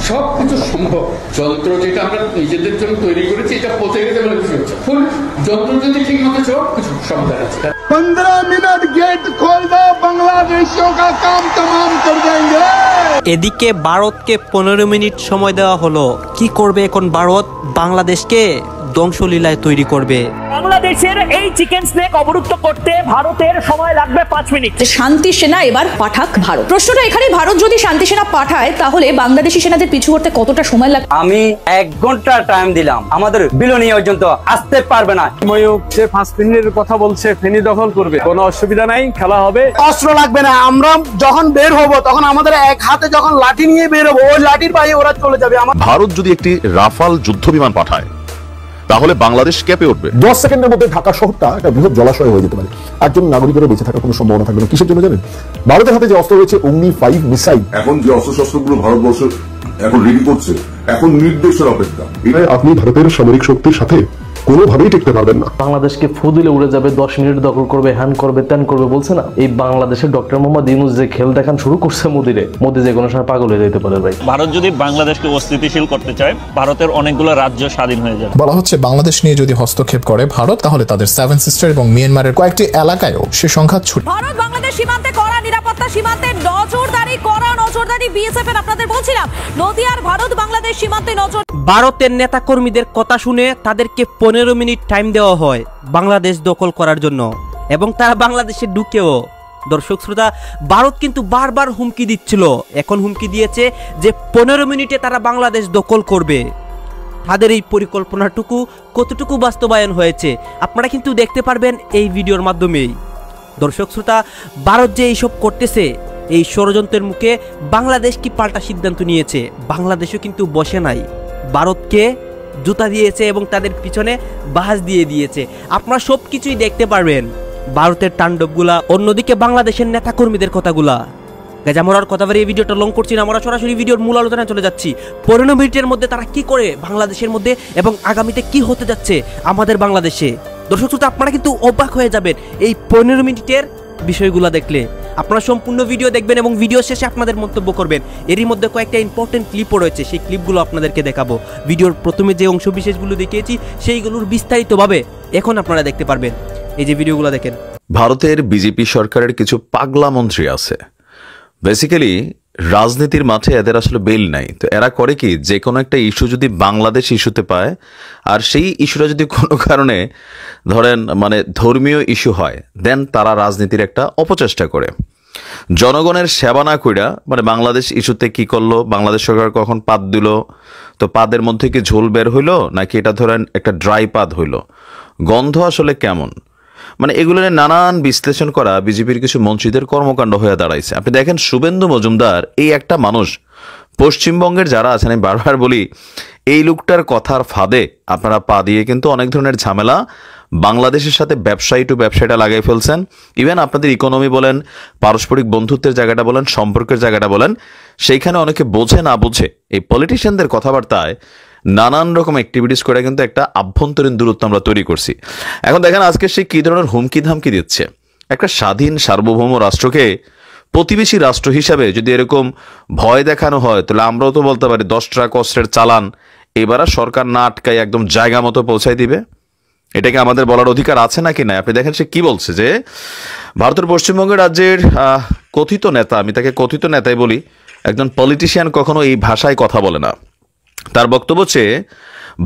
সবকিছু সম্ভব। যন্ত্র যেটা আমরা নিজেদের জন্য তৈরি করেছি এটা পচে গেছে বলে কিছু হচ্ছে, যন্ত্র যদি ঠিক মতো সব কিছু সমাধান আছে। 15 मिनट गेट खोल दो, बांग्लादेशियों का काम तमाम कर देंगे। এদিকে ভারতকে 15 মিনিট সময় দেওয়া হলো। কি করবে এখন ভারত? বাংলাদেশকে ধ্বংসলীলায় তৈরি করবে। বাংলাদেশের এই চিকেন স্নেক অবরুদ্ধ করতে ভারতের সময় লাগবে 5 মিনিট। শান্তি সেনা এবার পাঠাক ভারত। প্রশ্নটা এখানে, ভারত যদি শান্তি সেনা পাঠায় তাহলে বাংলাদেশি সেনাদের পিছু করতে কতটা সময় লাগবে? আমি 1 ঘন্টা টাইম দিলাম, আমাদের বিলনি পর্যন্ত আসতে পারবে না। ময়ূক সে 5 মিনিটের কথা বলছে, ফেনী দখল করবে, কোনো অসুবিধা নাই, খেলা হবে। অস্ত্র লাগবে না, আমরা যখন বের হব তখন আমাদের এক হাতে যখন লাঠি নিয়ে বের হবো, ওই লাঠির পায়ে ওরা চলে যাবে। ভারত যদি একটি রাফাল যুদ্ধ বিমান পাঠায় তাহলে বাংলাদেশ কেঁপে উঠবে। 10 সেকেন্ডের মধ্যে ঢাকা শহরটা একটা বৃহৎ জলাশয় হয়ে যেতে পারে। একজন নাগরিকেরও বেঁচে থাকার কোনো সম্ভাবনা থাকবে না। কিসের জন্য জানেন? ভারতের হাতে যে অস্ত্র রয়েছে অগ্নি 5 মিসাইল। এখন যে অস্ত্রশস্ত্রগুলো ভারতবর্ষ এখন রেডি করছে, এখন নির্দেশের অপেক্ষা। আপনি ভারতের সামরিক শক্তির সাথে কোনোভাবেই টিকতে পারবেন না। বাংলাদেশকে ফু দিলে উড়ে যাবে, 10 মিনিট দখল করবে, হ্যান করবে, ত্যান করবে বলছে না। এই বাংলাদেশের ডক্টর মোহাম্মদ ইউনূস যে খেল দেখান শুরু করছে মোদি যে কোনো সময় পাগল হয়ে যেতে পারে ভাই। ভারত যদি বাংলাদেশকে অস্থিতিশীল করতে চায়, ভারতের অনেকগুলো রাজ্য স্বাধীন হয়ে যাবে। বলা হচ্ছে বাংলাদেশ নিয়ে যদি হস্তক্ষেপ করে ভারত, তাহলে তাদের 7 সিস্টার এবং মিয়ানমারের কয়েকটি এলাকায়ও সে সংঘাত ছড়িয়ে। ভারত বাংলাদেশ সীমান্তে কড়া নিরাপত্তা, সীমান্তে নজরদারি বিএসএফ এর আপনাদের বলছিলাম, নদিয়ার ভারত বাংলাদেশ সীমান্তে নজর। ভারতের নেতাকর্মীদের কথা শুনে তাদেরকে 15 মিনিট টাইম দেওয়া হয় বাংলাদেশ দখল করার জন্য, এবং তারা বাংলাদেশে ঢুকেও। দর্শক শ্রোতা, ভারত কিন্তু বারবার হুমকি দিচ্ছিল, এখন হুমকি দিয়েছে যে 15 মিনিটে তারা বাংলাদেশ দখল করবে। তাদের এই পরিকল্পনাটুকু কতটুকু বাস্তবায়ন হয়েছে আপনারা কিন্তু দেখতে পারবেন এই ভিডিওর মাধ্যমেই। দর্শক শ্রোতা, ভারত যে এইসব করতেছে, এই ষড়যন্ত্রের মুখে বাংলাদেশ কি পাল্টা সিদ্ধান্ত নিয়েছে? বাংলাদেশও কিন্তু বসে নাই, ভারতকে জুতা দিয়েছে এবং তাদের পিছনে বাস দিয়ে দিয়েছে। আপনারা সব কিছুই দেখতে পারবেন, ভারতের তাণ্ডবগুলা, অন্যদিকে বাংলাদেশের নেতাকর্মীদের কথাগুলা। আমরা কথা বলে এই ভিডিওটা লং করছি না, আমরা সরাসরি ভিডিওর মূল আলোচনায় চলে যাচ্ছি। 15 মিনিটের মধ্যে তারা কি করে বাংলাদেশের মধ্যে এবং আগামীতে কি হতে যাচ্ছে আমাদের বাংলাদেশে। দর্শক শ্রোতা, আপনারা কিন্তু অবাক হয়ে যাবেন এই 15 মিনিটের বিষয়গুলো দেখলে। আপনারা সম্পূর্ণ ভিডিও দেখবেন এবং ভিডিও শেষে আপনাদের মন্তব্য করবেন। এরই মধ্যে কয়েকটা ইম্পর্টেন্ট ক্লিপও রয়েছে, সেই ক্লিপগুলো আপনাদেরকে দেখাবো। ভিডিওর প্রথমে যে অংশ বিশেষগুলো দেখিয়েছি সেইগুলোর বিস্তারিতভাবে এখন আপনারা দেখতে পারবেন। এই যে ভিডিওগুলো দেখেন। ভারতের বিজেপি সরকারের কিছু পাগলা মন্ত্রী আছে, বেসিক্যালি রাজনীতির মাঠে এদের আসলে বেল নাই। তো এরা করে কি, যে কোনো একটা ইস্যু যদি বাংলাদেশ ইস্যুতে পায়, আর সেই ইস্যুটা যদি কোনো কারণে ধরেন ধর্মীয় ইস্যু হয়, দেন তারা রাজনীতির একটা অপচেষ্টা করে। জনগণের সেবা না কইরা বাংলাদেশ ইস্যুতে কি করলো, বাংলাদেশ সরকার কখন পাদ দিল, তো পাদের মধ্যে কি ঝোল বের হইলো নাকি এটা ধরেন একটা ড্রাই পাদ হইলো, গন্ধ আসলে কেমন, এগুলো নিয়ে নানান বিশ্লেষণ করা বিজেপির কিছু মন্ত্রীদের কর্মকাণ্ড হয়ে দাঁড়াইছে। আপনি দেখেন, শুভেন্দু মজুমদার এই একটা মানুষ, পশ্চিমবঙ্গের যারা আছেন, আমি বারবার বলি, এই লোকটার কথার ফাঁদে আপনারা পা দিয়ে কিন্তু অনেক ধরনের ঝামেলা বাংলাদেশের সাথে ব্যবসায়ী টু ব্যবসায়ীটা লাগাই ফেলছেন। ইভেন আপনাদের ইকোনমি বলেন, পারস্পরিক বন্ধুত্বের জায়গাটা বলেন, সম্পর্কের জায়গাটা বলেন, সেইখানে অনেকে বোঝে না বুঝে এই পলিটিশিয়ানদের কথাবার্তায় নানান রকম অ্যাক্টিভিটিস করে কিন্তু একটা আভ্যন্তরীণ দূরত্ব আমরা তৈরি করছি। এখন দেখেন আজকে সে কি ধরনের হুমকি ধামকি দিচ্ছে। একটা স্বাধীন সার্বভৌম রাষ্ট্রকে প্রতিবেশী রাষ্ট্র হিসাবে যদি এরকম ভয় দেখানো হয়, তাহলে আমরাও তো বলতে পারি 10 ট্রাক অস্ত্রের চালান এবার সরকার না আটকায় একদম জায়গা মতো পৌঁছাই দিবে। এটাকে আমাদের বলার অধিকার আছে নাকি না? আপনি দেখেন সে কি বলছে, যে ভারতের পশ্চিমবঙ্গ রাজ্যের কথিত নেতা, আমি তাকে কথিত নেতাই বলি, একজন পলিটিশিয়ান কখনো এই ভাষায় কথা বলে না। তার বক্তব্য হচ্ছে,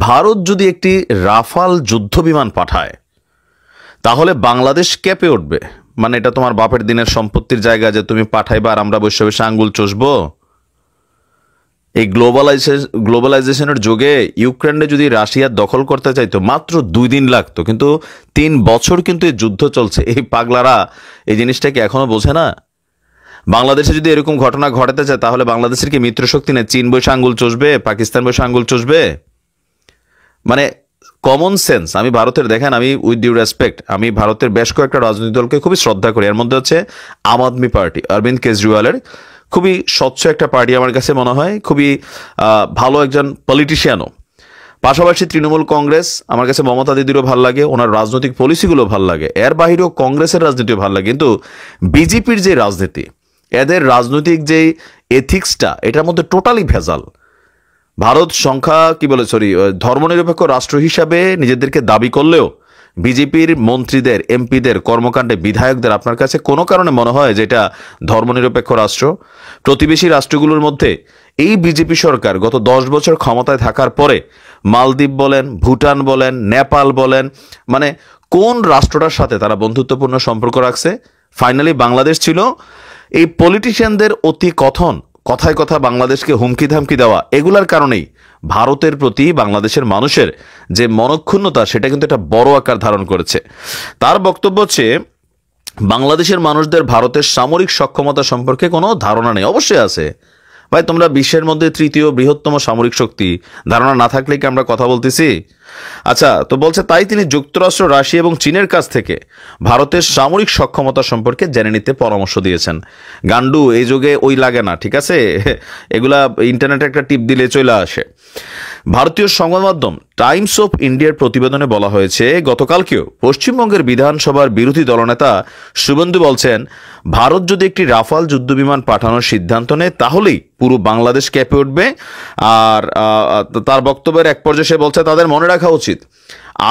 ভারত যদি একটি রাফাল যুদ্ধ বিমান পাঠায় তাহলে বাংলাদেশ কেঁপে উঠবে। এটা তোমার বাপের দিনের সম্পত্তির জায়গা যে তুমি পাঠাইবা আর আমরা বসে বসে আঙ্গুল চষবো। এই গ্লোবালাইজেশনের যুগে ইউক্রেনে যদি রাশিয়া দখল করতে চাইতো মাত্র 2 দিন লাগতো, কিন্তু 3 বছর কিন্তু এই যুদ্ধ চলছে। এই পাগলারা এই জিনিসটাকে এখনো বোঝে না। বাংলাদেশে যদি এরকম ঘটনা ঘটাতে চায় তাহলে বাংলাদেশের কি মিত্রশক্তি নেই? চীন বসে আঙ্গুল চষবে, পাকিস্তান বসে আঙ্গুল চষবে? Common sense. আমি ভারতের, দেখেন আমি উইথ ডিউ রেসপেক্ট, আমি ভারতের বেশ কয়েকটা রাজনৈতিক দলকে খুবই শ্রদ্ধা করি। এর মধ্যে হচ্ছে আম আদমি পার্টি, অরবিন্দ কেজরিওয়ালের খুবই স্বচ্ছ একটা পার্টি আমার কাছে মনে হয়, খুবই ভালো একজন পলিটিশিয়ানও। পাশাপাশি তৃণমূল কংগ্রেস আমার কাছে মমতা দিদিরও ভাল লাগে, ওনার রাজনৈতিক পলিসিগুলো ভাল লাগে, এর বাহিরেও কংগ্রেসের রাজনীতিও ভাল লাগে। কিন্তু বিজেপির যে রাজনীতি, এদের রাজনৈতিক যে এথিক্সটা, এটার মধ্যে টোটালি ভেজাল। ভারত সংখ্যা কি বলে সরি ধর্মনিরপেক্ষ রাষ্ট্র হিসাবে নিজেদেরকে দাবি করলেও বিজেপির মন্ত্রীদের, এমপিদের কর্মকাণ্ডে, বিধায়কদের আপনার কাছে কোনো কারণে মনে হয় যে এটা ধর্মনিরপেক্ষ রাষ্ট্র? প্রতিবেশী রাষ্ট্রগুলোর মধ্যে এই বিজেপি সরকার গত 10 বছর ক্ষমতায় থাকার পরে মালদ্বীপ বলেন, ভুটান বলেন, নেপাল বলেন, মানে কোন রাষ্ট্রটার সাথে তারা বন্ধুত্বপূর্ণ সম্পর্ক রাখছে? ফাইনালি বাংলাদেশ ছিল। এই পলিটিশিয়ানদের অতি কথায় কথা বাংলাদেশকে হুমকি ধামকি দেওয়া, এগুলার কারণেই ভারতের প্রতি বাংলাদেশের মানুষের যে মনক্ষুণ্ণতা সেটা কিন্তু একটা বড় আকার ধারণ করেছে। তার বক্তব্য হচ্ছে বাংলাদেশের মানুষদের ভারতের সামরিক সক্ষমতা সম্পর্কে কোনো ধারণা নেই। অবশ্যই আছে ভাই, তোমরা বিশ্বের মধ্যে তৃতীয় বৃহত্তম সামরিক শক্তি, ধারণা না থাকলে কি আমরা কথা বলতেছি? আচ্ছা, তো বলছে তাই তিনি যুক্তরাষ্ট্র, রাশিয়া এবং চীনের কাছ থেকে ভারতের সামরিক সক্ষমতা সম্পর্কে জেনে নিতে পরামর্শ দিয়েছেন। গান্ডু এই যুগে ওই লাগে না, ঠিক আছে? এগুলা ইন্টারনেটে একটা টিপ দিলে চলে আসে। ভারতীয় সংবাদ মাধ্যম টাইমস অফ ইন্ডিয়ার প্রতিবেদনে বলা হয়েছে, গতকালকেও পশ্চিমবঙ্গের বিধানসভার বিরোধী দলনেতা শুভেন্দু বলছেন, ভারত যদি একটি রাফাল যুদ্ধবিমান পাঠানোর সিদ্ধান্ত নেয় তাহলেই পুরো বাংলাদেশ কেঁপে উঠবে। আর তার বক্তব্যের এক পর্যায়ে সে বলছে তাদের মনে রাখা উচিত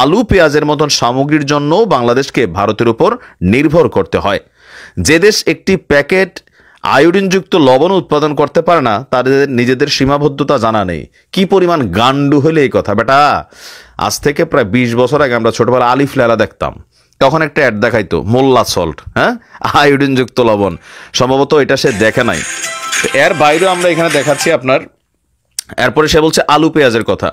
আলু পেঁয়াজের মতন সামগ্রীর জন্য বাংলাদেশকে ভারতের উপর নির্ভর করতে হয়। যে দেশ একটি প্যাকেট আয়োডিনযুক্ত লবণ উৎপাদন করতে পারে না তাদের নিজেদের সীমাবদ্ধতা জানা নেই। কি পরিমাণ গান্ডু হলে এই কথা বেটা! আজ থেকে প্রায় 20 বছর আগে আমরা ছোটবেলা আলিফ লায়লা দেখতাম, তখন একটা অ্যাড দেখাইতো মোল্লা সল্ট, হ্যাঁ, আয়োডিনযুক্ত লবণ। সম্ভবত এটা সে দেখে নাই, এর বাইরেও আমরা এখানে দেখাচ্ছি আপনার। এরপরে সে বলছে আলু পেঁয়াজের কথা।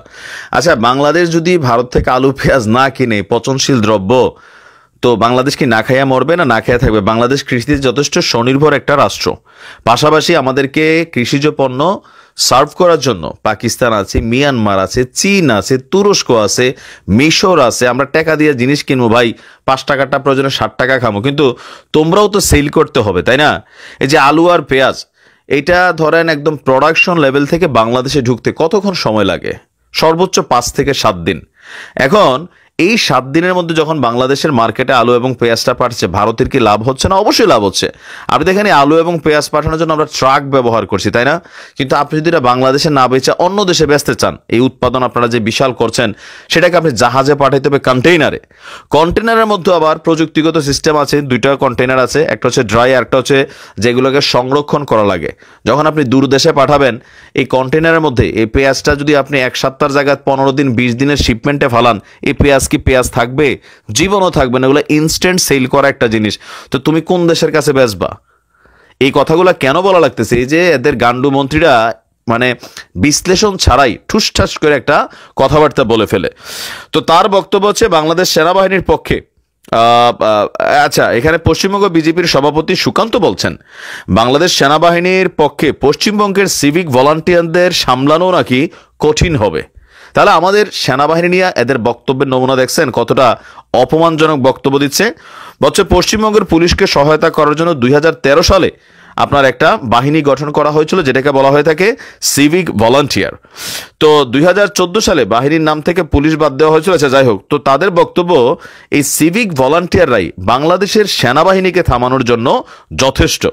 আচ্ছা, বাংলাদেশ যদি ভারত থেকে আলু পেঁয়াজ না কিনে, পচনশীল দ্রব্য, তো বাংলাদেশ কি না খাইয়া মরবে না না খাইয়া থাকবে? বাংলাদেশ কৃষিতে যথেষ্ট স্বনির্ভর একটা রাষ্ট্র। পাশাপাশি আমাদেরকে কৃষিজ পণ্য সার্ভ করার জন্য পাকিস্তান আছে, মিয়ানমার আছে, চীন আছে, তুরস্ক আছে, মিশর আছে। আমরা টাকা দিয়ে জিনিস কিনবো ভাই, 5 টাকাটা প্রয়োজনে 60 টাকা খাবো, কিন্তু তোমরাও তো সেল করতে হবে, তাই না? এই যে আলু আর পেঁয়াজ, এটা ধরেন একদম প্রোডাকশন লেভেল থেকে বাংলাদেশে ঢুকতে কতক্ষণ সময় লাগে? সর্বোচ্চ 5 থেকে 7 দিন। এখন এই 7 দিনের মধ্যে যখন বাংলাদেশের মার্কেটে আলু এবং পেঁয়াজটা পাঠাচ্ছে, ভারতের কি লাভ হচ্ছে না? অবশ্যই লাভ হচ্ছে। আপনি দেখেন আলু এবং পেঁয়াজ পাঠানোর জন্য আমরা ট্রাক ব্যবহার করছি, তাই না? কিন্তু আপনি যদি এটা বাংলাদেশে না বেচে অন্য দেশে বেচতে চান, এই উৎপাদন আপনারা যে বিশাল করছেন, সেটাকে আপনি জাহাজে পাঠাইতে হবে, কন্টেইনারে। কন্টেইনারের মধ্যে আবার প্রযুক্তিগত সিস্টেম আছে, 2টা কন্টেইনার আছে, একটা হচ্ছে ড্রাই, একটা হচ্ছে যেগুলোকে সংরক্ষণ করা লাগে। যখন আপনি দূর দেশে পাঠাবেন, এই কন্টেইনারের মধ্যে এই পেঁয়াজটা যদি আপনি 1 সপ্তাহের জায়গায় 15 দিন 20 দিনের শিপমেন্টে ফালান, এই পেঁয়াজ কি পেঁয়াজ থাকবে? জীবনও থাকবে না। এগুলো ইনস্ট্যান্ট সেল করা একটা জিনিস। তো তুমি কোন দেশের কাছে বেচবা? এই কথাগুলো কেন বলা লাগতেছে? এই যে এদের গান্ডু মন্ত্রীরা মানে বিশ্লেষণ ছাড়াই ঠুসঠাস করে একটা কথাবার্তা বলে ফেলে। তো তার বক্তব্য হচ্ছে বাংলাদেশ সেনাবাহিনীর পক্ষে। আচ্ছা, এখানে পশ্চিমবঙ্গ বিজেপির সভাপতি সুকান্ত বলছেন, বাংলাদেশ সেনাবাহিনীর পক্ষে পশ্চিমবঙ্গের সিভিক ভলান্টিয়ারদের সামলানো নাকি কঠিন হবে। তাহলে আমাদের সেনাবাহিনী নিয়ে এদের বক্তব্যের নমুনা দেখছেন কতটা অপমানজনক বক্তব্য দিচ্ছে। বলছে পশ্চিমবঙ্গের পুলিশকে সহায়তা করার জন্য 2013 সালে আপনার একটা বাহিনী গঠন করা হয়েছিল, যেটাকে বলা হয়ে থাকে সিভিক ভলান্টিয়ার। তো 2014 সালে বাহিনীর নাম থেকে পুলিশ বাদ দেওয়া হয়েছিল। আচ্ছা, যাই হোক, তো তাদের বক্তব্য এই সিভিক ভলান্টিয়াররাই বাংলাদেশের সেনাবাহিনীকে থামানোর জন্য যথেষ্ট।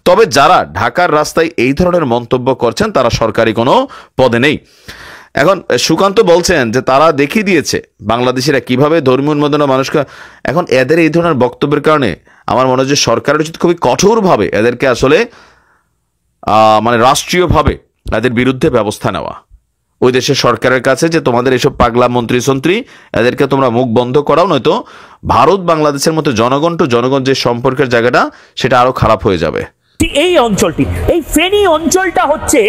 তবে যারা ঢাকার রাস্তায় এই ধরনের মন্তব্য করছেন তারা সরকারি কোনো পদে নেই। এখন সুকান্ত বলছেন যে তারা দেখিয়ে দিয়েছে বাংলাদেশিরা কিভাবে ধর্মীয় উন্মাদনা মানুষকে। এখন এদের এই ধরনের বক্তব্যের কারণে আমার মনে হয় যে সরকারের উচিত খুবই কঠোরভাবে এদেরকে আসলে মানে রাষ্ট্রীয়ভাবে এদের বিরুদ্ধে ব্যবস্থা নেওয়া, ওই দেশের সরকারের কাছে যে তোমাদের এইসব পাগলা মন্ত্রী সন্ত্রী এদেরকে তোমরা মুখ বন্ধ করাও, নয়তো ভারত বাংলাদেশের মতো জনগণ টু জনগণ যে সম্পর্কের জায়গাটা সেটা আরো খারাপ হয়ে যাবে। এই অঞ্চলটি, এই ফেনী অঞ্চলটা হচ্ছে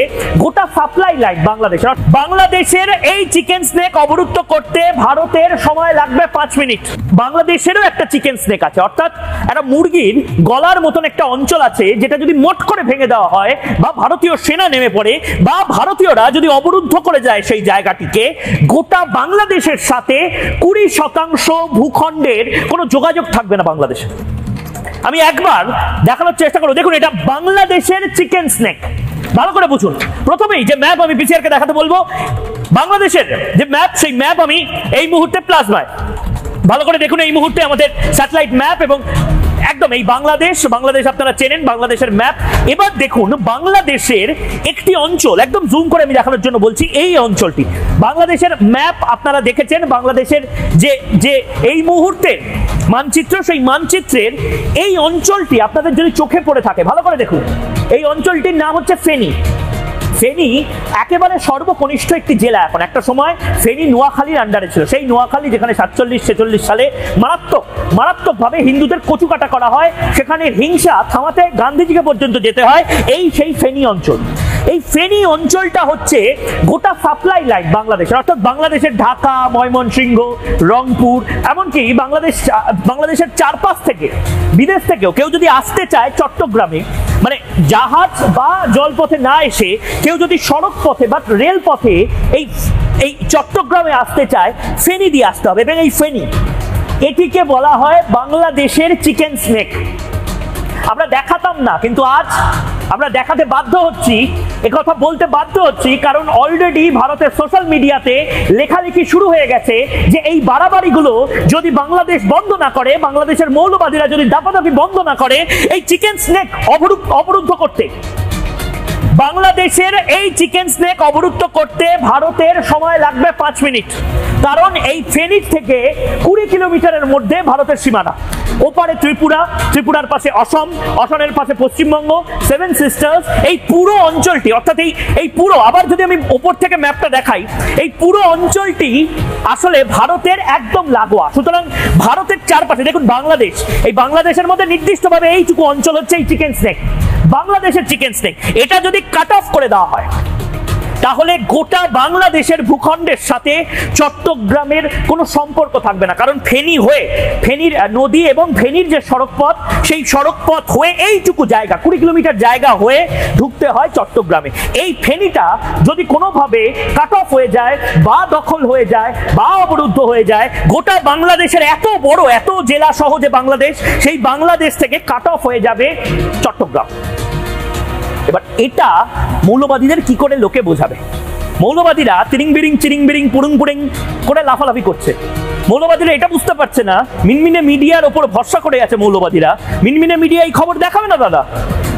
গোটা সাপ্লাই লাইন বাংলাদেশের। বাংলাদেশের এই চিকেন স্নেক অবরুদ্ধ করতে ভারতের সময় লাগবে 5 মিনিট। বাংলাদেশেরও একটা চিকেন স্নেক আছে, অর্থাৎ একটা মুরগির গলার মতন একটা অঞ্চল আছে, যেটা যদি মোট করে ভেঙে দেওয়া হয় বা ভারতীয় সেনা নেমে পড়ে বা ভারতীয়রা যদি অবরুদ্ধ করে যায় সেই জায়গাটিকে, গোটা বাংলাদেশের সাথে 20% ভূখণ্ডের কোনো যোগাযোগ থাকবে না বাংলাদেশে। আমি একবার দেখানোর চেষ্টা করব। দেখুন, এটা বাংলাদেশের চিকেন স্নেক, ভালো করে বুঝুন। প্রথমেই যে ম্যাপ আমি পিসিআরকে দেখাতে বলবো, বাংলাদেশের যে ম্যাপ, সেই ম্যাপ আমি এই মুহূর্তে প্লাজমায়, ভালো করে দেখুন, এই মুহূর্তে আমাদের স্যাটেলাইট ম্যাপ এবং একদম একদম এই বাংলাদেশ আপনারা চেনেন, বাংলাদেশের ম্যাপ। এবার দেখুন বাংলাদেশের একটি অঞ্চল, একদম জুম করে আমি দেখানোর জন্য বলছি, এই অঞ্চলটি বাংলাদেশের ম্যাপ আপনারা দেখেছেন। বাংলাদেশের যে এই মুহূর্তের মানচিত্র, সেই মানচিত্রের এই অঞ্চলটি আপনাদের যদি চোখে পড়ে থাকে ভালো করে দেখুন, এই অঞ্চলটির নাম হচ্ছে ফেনী। ফেনী একেবারে সর্বকনিষ্ঠ একটি জেলা। এখন একটা সময় ফেনী নোয়াখালীর আন্ডারে ছিল, সেই নোয়াখালী যেখানে 47-46 সালে মারাত্মকভাবে হিন্দুদের কচুকাটা করা হয়, সেখানে হিংসা থামাতে গান্ধীজিকে পর্যন্ত যেতে হয়, সেই ফেনী অঞ্চল। এই ফেনী অঞ্চলটা হচ্ছে গোটা সাপ্লাই লাইন বাংলাদেশের, অর্থাৎ বাংলাদেশের ঢাকা, ময়মনসিংহ, রংপুর, এমনকি বাংলাদেশের চারপাশ থেকে বিদেশ থেকেও কেউ যদি আসতে চায় চট্টগ্রামে, মানে জাহাজ বা জলপথে না এসে কেউ যদি সড়ক পথে বা রেল পথে এই চট্টগ্রামে আসতে চায়, ফেনী দিয়ে আসতে হবে। এবং এই ফেনী, এটিকে বলা হয় বাংলাদেশের চিকেন স্নেক। আমরা দেখাতাম না, কিন্তু আজ আমরা দেখাতে বাধ্য হচ্ছি, একথা বলতে বাধ্য হচ্ছি, কারণ অলরেডি ভারতের সোশ্যাল মিডিয়াতে লেখালেখি শুরু হয়ে গেছে যে এই বাড়াবাড়িগুলো যদি বাংলাদেশ বন্ধ না করে, বাংলাদেশের মৌলবাদীরা যদি দাপাদাপি বন্ধ না করে, এই চিকেন স্নেক অবরুদ্ধ করতে, বাংলাদেশের এই চিকেন স্নেক অবরুদ্ধ করতে ভারতের সময় লাগবে 5 মিনিট। কারণ এই ফেনী থেকে 20 কিলোমিটারের মধ্যে ভারতের সীমানা, ওপারে ত্রিপুরার পাশে অসমের পাশে পশ্চিমবঙ্গ, 7 সিস্টার্স, এই পুরো অঞ্চলটি, অর্থাৎ এই পুরো, আবার যদি আমি ওপর থেকে ম্যাপটা দেখাই, এই পুরো অঞ্চলটি আসলে ভারতের একদম লাগোয়া। সুতরাং ভারতের চারপাশে দেখুন বাংলাদেশ, এই বাংলাদেশের মধ্যে নির্দিষ্টভাবে এইটুকু অঞ্চল হচ্ছে এই চিকেন স্নেক, বাংলাদেশের চিকেন স্নেক। এটা যদি কাট অফ করে দেওয়া হয়, তাহলে গোটা বাংলাদেশের ভূখণ্ডের সাথে চট্টগ্রামের কোনো সম্পর্ক থাকবে না। কারণ ফেনীর নদী এবং ফেনীর যে সড়কপথ, সেই সড়কপথ হয়ে এইটুকু জায়গা, 20 কিলোমিটার জায়গা হয়ে ঢুকতে হয় চট্টগ্রামে। এই ফেনীটা যদি কোনোভাবে কাট অফ হয়ে যায় বা দখল হয়ে যায় বা অবরুদ্ধ হয়ে যায়, গোটা বাংলাদেশের এত বড়, এত জেলা সহ যে বাংলাদেশ, সেই বাংলাদেশ থেকে কাট অফ হয়ে যাবে চট্টগ্রাম। এবার এটা মৌলবাদীদের কি করে লোকে বোঝাবে? মৌলবাদীরা চিরিং বিরিং পুরুং পুরিং করে লাফালাফি করছে। মৌলবাদীরা এটা বুঝতে পারছে না, মিনমিনে মিডিয়ার ওপর ভরসা করে আছে মৌলবাদীরা। মিনমিনে মিডিয়া এই খবর দেখাবে না দাদা,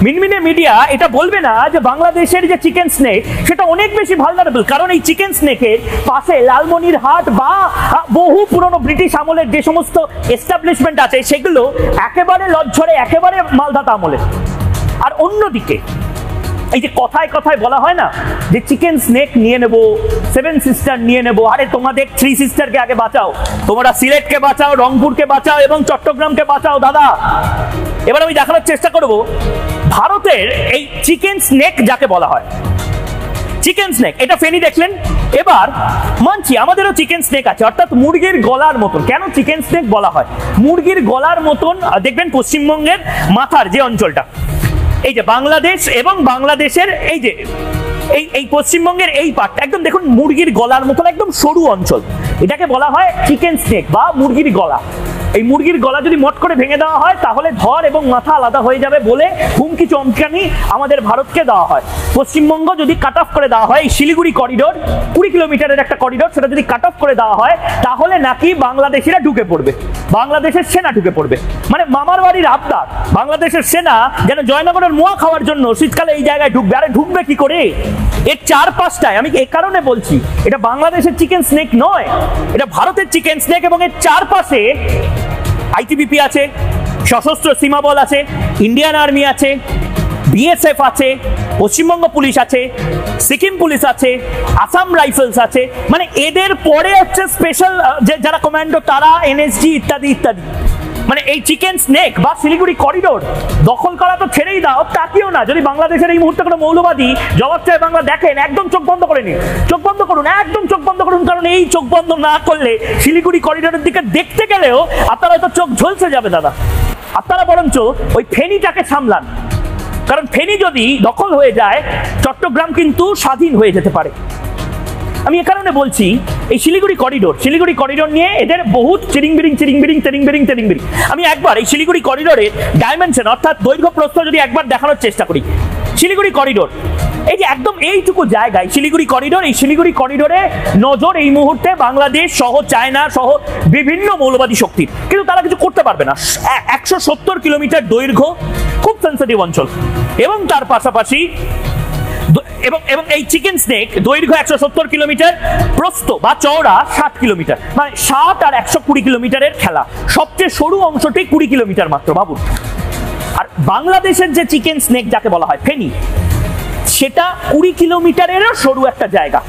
মিনমিনে মিডিয়া এটা বলবে না যে বাংলাদেশের যে চিকেন স্নেক সেটা অনেক বেশি ভালনারেবল। কারণ এই চিকেন স্নেকের পাশে লালমনিরহাট বা বহু পুরনো ব্রিটিশ আমলের যে সমস্ত এস্টাবলিশমেন্ট আছে, সেগুলো একেবারে লজ্জরে, একেবারে মালদাতা আমলের। আর অন্যদিকে এই যে কথায় কথায় বলা হয় না যে চিকেন স্নেক নিয়ে নেব, 7 সিস্টার নিয়ে নেব, আরে তোমাদের 3 সিস্টারকে আগে বাঁচাও, তোমরা সিলেটকে বাঁচাও, রংপুরকে বাঁচাও এবং চট্টগ্রামকে বাঁচাও। দাদা, এবার আমি দেখানোর চেষ্টা করব ভারতের এই চিকেন স্নেক যাকে বলা হয়, চিকেন স্নেক, এটা ফেনী দেখলেন। এবার মানছি আমাদেরও চিকেন স্নেক আছে, অর্থাৎ মুরগির গলার মতন। কেন চিকেন স্নেক বলা হয়? মুরগির গলার মতন দেখবেন পশ্চিমবঙ্গের মাথার যে অঞ্চলটা, এই যে বাংলাদেশ এবং বাংলাদেশের এই পশ্চিমবঙ্গের এই পার্টটা একদম দেখুন মুরগির গলার মতন একদম সরু অঞ্চল, এটাকে বলা হয় চিকেন স্নেক বা মুরগির গলা। এই মুরগির গলা যদি মট করে ভেঙে দেওয়া হয়, তাহলে ধর এবং মাথা আলাদা হয়ে যাবে বলে হুমকি চমকানি আমাদের ভারতকে দেওয়া হয়। পশ্চিমবঙ্গ যদি কাট অফ করে দেওয়া হয়, এই শিলিগুড়ি করিডোর 20 কিলোমিটারের একটা করিডোর, সেটা যদি কাট অফ করে দেওয়া হয়, তাহলে নাকি বাংলাদেশিরা ঢুকে পড়বে, বাংলাদেশের সেনা ঢুকে পড়বে। মানে মামার বাড়ির আবদার, বাংলাদেশের সেনা যেন জয়নগরের মোয়া খাওয়ার জন্য শীতকালে এই জায়গায় ঢুকবে। আরে ঢুকবে কি করে? এর চারপাশটায়, আমি এই কারণে বলছি এটা বাংলাদেশের চিকেন স্নেক নয়, এটা ভারতের চিকেন স্নেক। এবং এর চারপাশে আইটিবিপি আছে, সশস্ত্র সীমা বল আছে, ইন্ডিয়ান আর্মি আছে, বিএসএফ আছে, পশ্চিমবঙ্গ পুলিশ আছে, সিকিম পুলিশ আছে, আসাম রাইফেলস আছে। মানে এদের পরে হচ্ছে স্পেশাল যারা কমান্ডো, তারা, এনএসজি ইত্যাদি ইত্যাদি। মানে এই চিকেন স্নেক বা শিলিগুড়ি করিডোর দখল করা তো ছেড়েই দাও, তাকিও না। যদি বাংলাদেশের এই মুহূর্তে কোনো মৌলবাদী জবাব চায় বাংলা দেখেন, একদম চোখ বন্ধ করে নিন, চোখ বন্ধ করুন, একদম চোখ বন্ধ করুন। কারণ এই চোখ বন্ধ না করলে শিলিগুড়ি করিডোরের দিকে দেখতে গেলেও আপনারা হয়তো চোখ ঝলসে যাবে দাদা। আপনারা বরঞ্চ ওই ফেনীটাকে সামলান, কারণ ফেনী যদি দখল হয়ে যায়, চট্টগ্রাম কিন্তু স্বাধীন হয়ে যেতে পারে। আমি এ কারণে বলছি এই শিলিগুড়ি করিডোর নিয়ে এদের বহুত চিরিং বিরিং। আমি একবার এই শিলিগুড়ি করিডোরের ডাইমেনশন, অর্থাৎ দৈর্ঘ্য প্রস্থ যদি একবার দেখানোর চেষ্টা করি, শিলিগুড়ি করিডোর, এই যে একদম এইটুকু জায়গায় শিলিগুড়ি করিডোর, এই শিলিগুড়ি করিডোরে নজর এই মুহূর্তে বাংলাদেশ সহ চায়না সহ বিভিন্ন মৌলবাদী শক্তির, কিন্তু তারা কিছু করতে পারবে না। 170 কিলোমিটার দৈর্ঘ্য, খুব সেন্সিটিভ অঞ্চল, এবং তার পাশাপাশি এবং এই চিকেন স্নেক দৈর্ঘ্য 170 কিলোমিটার, প্রস্থ বা চওড়া 60 কিলোমিটার, মানে 60 আর 120 কিলোমিটারের খেলা। সবচেয়ে সরু অংশটি 20 কিলোমিটার মাত্র, ভাবুন। আর বাংলাদেশের যে চিকেন স্নেক যাকে বলা হয় ফেনী, সেটা 20 কিলোমিটারেরও সরু একটা জায়গা।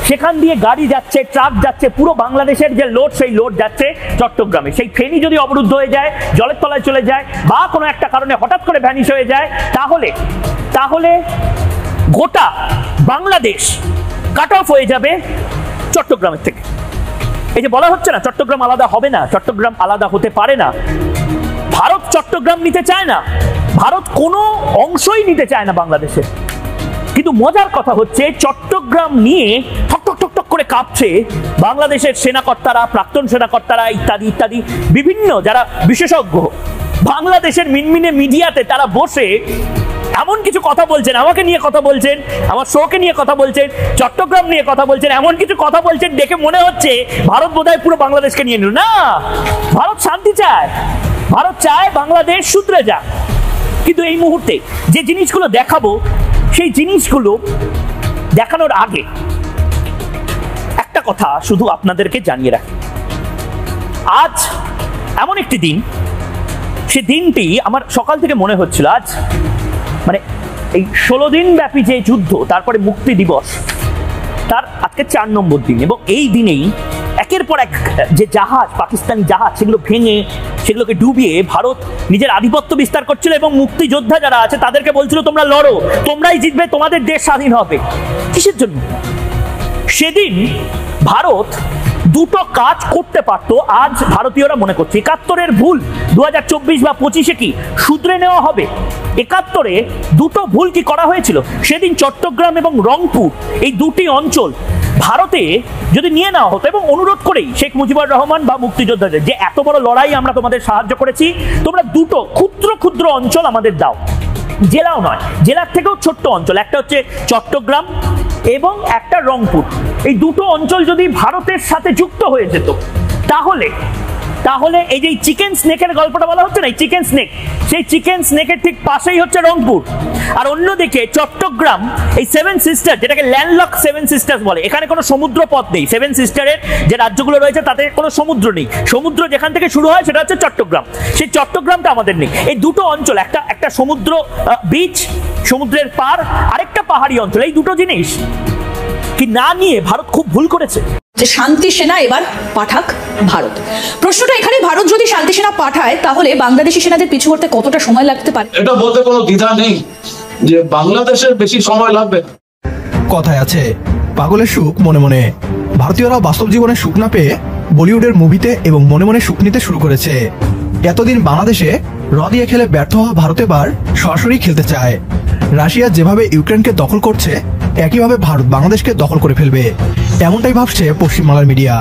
সেখান দিয়ে গাড়ি যাচ্ছে, ট্রাক যাচ্ছে, পুরো বাংলাদেশের যে লোড সেই লোড যাচ্ছে চট্টগ্রামে। সেই ফেনী যদি অবরুদ্ধ হয়ে যায়, জলের তলায় চলে যায়, বা কোনো একটা কারণে হঠাৎ করে ভ্যানিশ হয়ে যায়, তাহলে গোটা বাংলাদেশ কাট অফ হয়ে যাবে চট্টগ্রামের থেকে। এই যে বলা হচ্ছে না চট্টগ্রাম আলাদা হবে না, চট্টগ্রাম আলাদা হতে পারে না। ভারত চট্টগ্রাম নিতে চায় না, ভারত কোনো অংশই নিতে চায় না বাংলাদেশের। কিন্তু মজার কথা হচ্ছে চট্টগ্রাম নিয়ে ঠক ঠক ঠক ঠক করে কাঁপছে বাংলাদেশের সেনাকর্তারা, প্রাক্তন সেনাকর্তারা ইত্যাদি ইত্যাদি বিভিন্ন যারা বিশেষজ্ঞ। বাংলাদেশের মিনমিনে মিডিয়াতে তারা বসে এমন কিছু কথা বলছেন, আমাকে নিয়ে কথা বলছেন, আমার শোকে নিয়ে কথা বলছেন, চট্টগ্রাম নিয়ে কথা বলছেন, এমন কিছু কথা বলছেন দেখে মনে হচ্ছে ভারত বোধহয় পুরো বাংলাদেশকে নিয়ে নিল। না, ভারত শান্তি চায়, ভারত চায় বাংলাদেশ শুধরে যাক। কিন্তু এই মুহূর্তে যে জিনিসগুলো দেখাবো, সেই জিনিসগুলো দেখানোর আগে একটা কথা শুধু আপনাদেরকে জানিয়ে রাখি। আজ এমন একটি দিন, সে দিনটি আমার সকাল থেকে মনে হচ্ছিল আজ মানে এই 16 দিন ব্যাপী যে যুদ্ধ, তারপরে মুক্তি দিবস, তার আজকে 4 নম্বর দিন। এবং এই দিনেই একের পর এক যে জাহাজ, পাকিস্তানি জাহাজ, সেগুলো ভেঙে সেগুলোকে ডুবিয়ে ভারত নিজের আধিপত্য বিস্তার করছিল এবং মুক্তিযোদ্ধা যারা আছে তাদেরকে বলছিল তোমরা লড়ো, তোমরাই জিতবে, তোমাদের দেশ স্বাধীন হবে। কিসের জন্য? সেদিন ভারত দুটো কাজ করতে পারতো, আজ ভারতীয়রা মনে করছে 71-এর ভুল 2024 বা 25-এ কি শুধরে নেওয়া হবে? 71-এ দুটো ভুল কি করা হয়েছিল? সেদিন চট্টগ্রাম এবং রংপুর এই দুটি অঞ্চল ভারতে যদি নিয়ে নেওয়া হতো, এবং অনুরোধ করেই শেখ মুজিবুর রহমান বা মুক্তিযোদ্ধাদের যে এত বড় লড়াই আমরা তোমাদের সাহায্য করেছি, তোমরা দুটো ক্ষুদ্র ক্ষুদ্র অঞ্চল আমাদের দাও, জেলাও নয়, জেলার থেকেও ছোট্ট অঞ্চল, একটা হচ্ছে চট্টগ্রাম এবং একটা রংপুর, এই দুটো অঞ্চল যদি ভারতের সাথে যুক্ত হয়ে যেত, তাহলে এই যে চিকেন স্নেকের গল্পটা বলা হচ্ছে না, এই চিকেন স্নেক, সেই চিকেন স্নেকের ঠিক পাশেই হচ্ছে রংপুর। আর অন্যদিকে চট্টগ্রাম, এই 7 সিস্টার, যেটাকে ল্যান্ডলক 7 সিস্টার্স বলে, এখানে কোনো সমুদ্র পথ নেই। 7 সিস্টারের যে রাজ্যগুলো রয়েছে তাতে কোনো সমুদ্র নেই, সমুদ্র যেখান থেকে শুরু হয় সেটা হচ্ছে চট্টগ্রাম, সেই চট্টগ্রামটা আমাদের নেই। এই দুটো অঞ্চল, একটা সমুদ্র বিচ, সমুদ্রের পার, আরেকটা পাহাড়ি অঞ্চল, এই দুটো জিনিস কি না নিয়ে ভারত খুব ভুল করেছে। যে শান্তি সেনা এবার পাঠাক ভারত, প্রশ্নটা এখানে, ভারত যদি শান্তি সেনা পাঠায় তাহলে বাংলাদেশি সেনাদের পিছু করতে কতটা সময় লাগতে পারে? এটা বলতে কোনো দ্বিধা নেই যে বাংলাদেশের বেশি সময় লাগবে। কথায় আছে পাগলের সুখ মনে মনে। ভারতীয়রা বাস্তব জীবনে সুখ না পেয়ে বলিউডের মুভিতে এবং মনে মনে সুখ নিতে শুরু করেছে। এতদিন বাংলাদেশে র দিয়ে খেলে ব্যর্থ হওয়া ভারত এবার সরাসরি খেলতে চায়। রাশিয়া যেভাবে ইউক্রেনকে দখল করছে, একইভাবে ভারত বাংলাদেশকে দখল করে ফেলবে, এমনটাই ভাবছে পশ্চিমবাংলার মিডিয়া।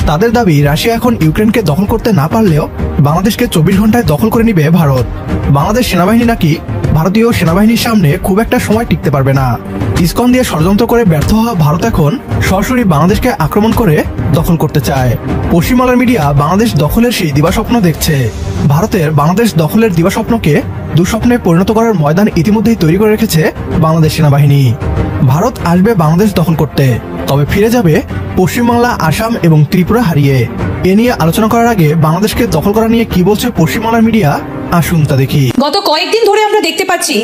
তাদের দাবি রাশিয়া এখন ইউক্রেনকে দখল করতে না পারলেও বাংলাদেশকে 24 ঘন্টায় দখল করে নিবে ভারত। বাংলাদেশ সেনাবাহিনী নাকি ভারতীয় সেনাবাহিনীর সামনে খুব একটা সময় টিকতে পারবে না। ইসকন দিয়ে ষড়যন্ত্র করে ব্যর্থ হওয়া ভারত এখন সরাসরি বাংলাদেশকে আক্রমণ করে দখল করতে চায়। পশ্চিমবাংলার মিডিয়া বাংলাদেশ দখলের সেই দিবাস্বপ্ন দেখছে। ভারতের বাংলাদেশ দখলের দিবাস্বপ্নকে দুঃস্বপ্নে পরিণত করার ময়দান ইতিমধ্যেই তৈরি করে রেখেছে বাংলাদেশ সেনাবাহিনী। ভারত আসবে বাংলাদেশ দখল করতে, তবে ফিরে যাবে পশ্চিমবাংলা, আসাম এবং ত্রিপুরা হারিয়ে। এ নিয়ে আলোচনা করার আগে বাংলাদেশকে দখল করা নিয়ে কি বলছে পশ্চিমবাংলার মিডিয়া, আসুন তা দেখি। গত কয়েকদিন ধরে আমরা দেখতে পাচ্ছি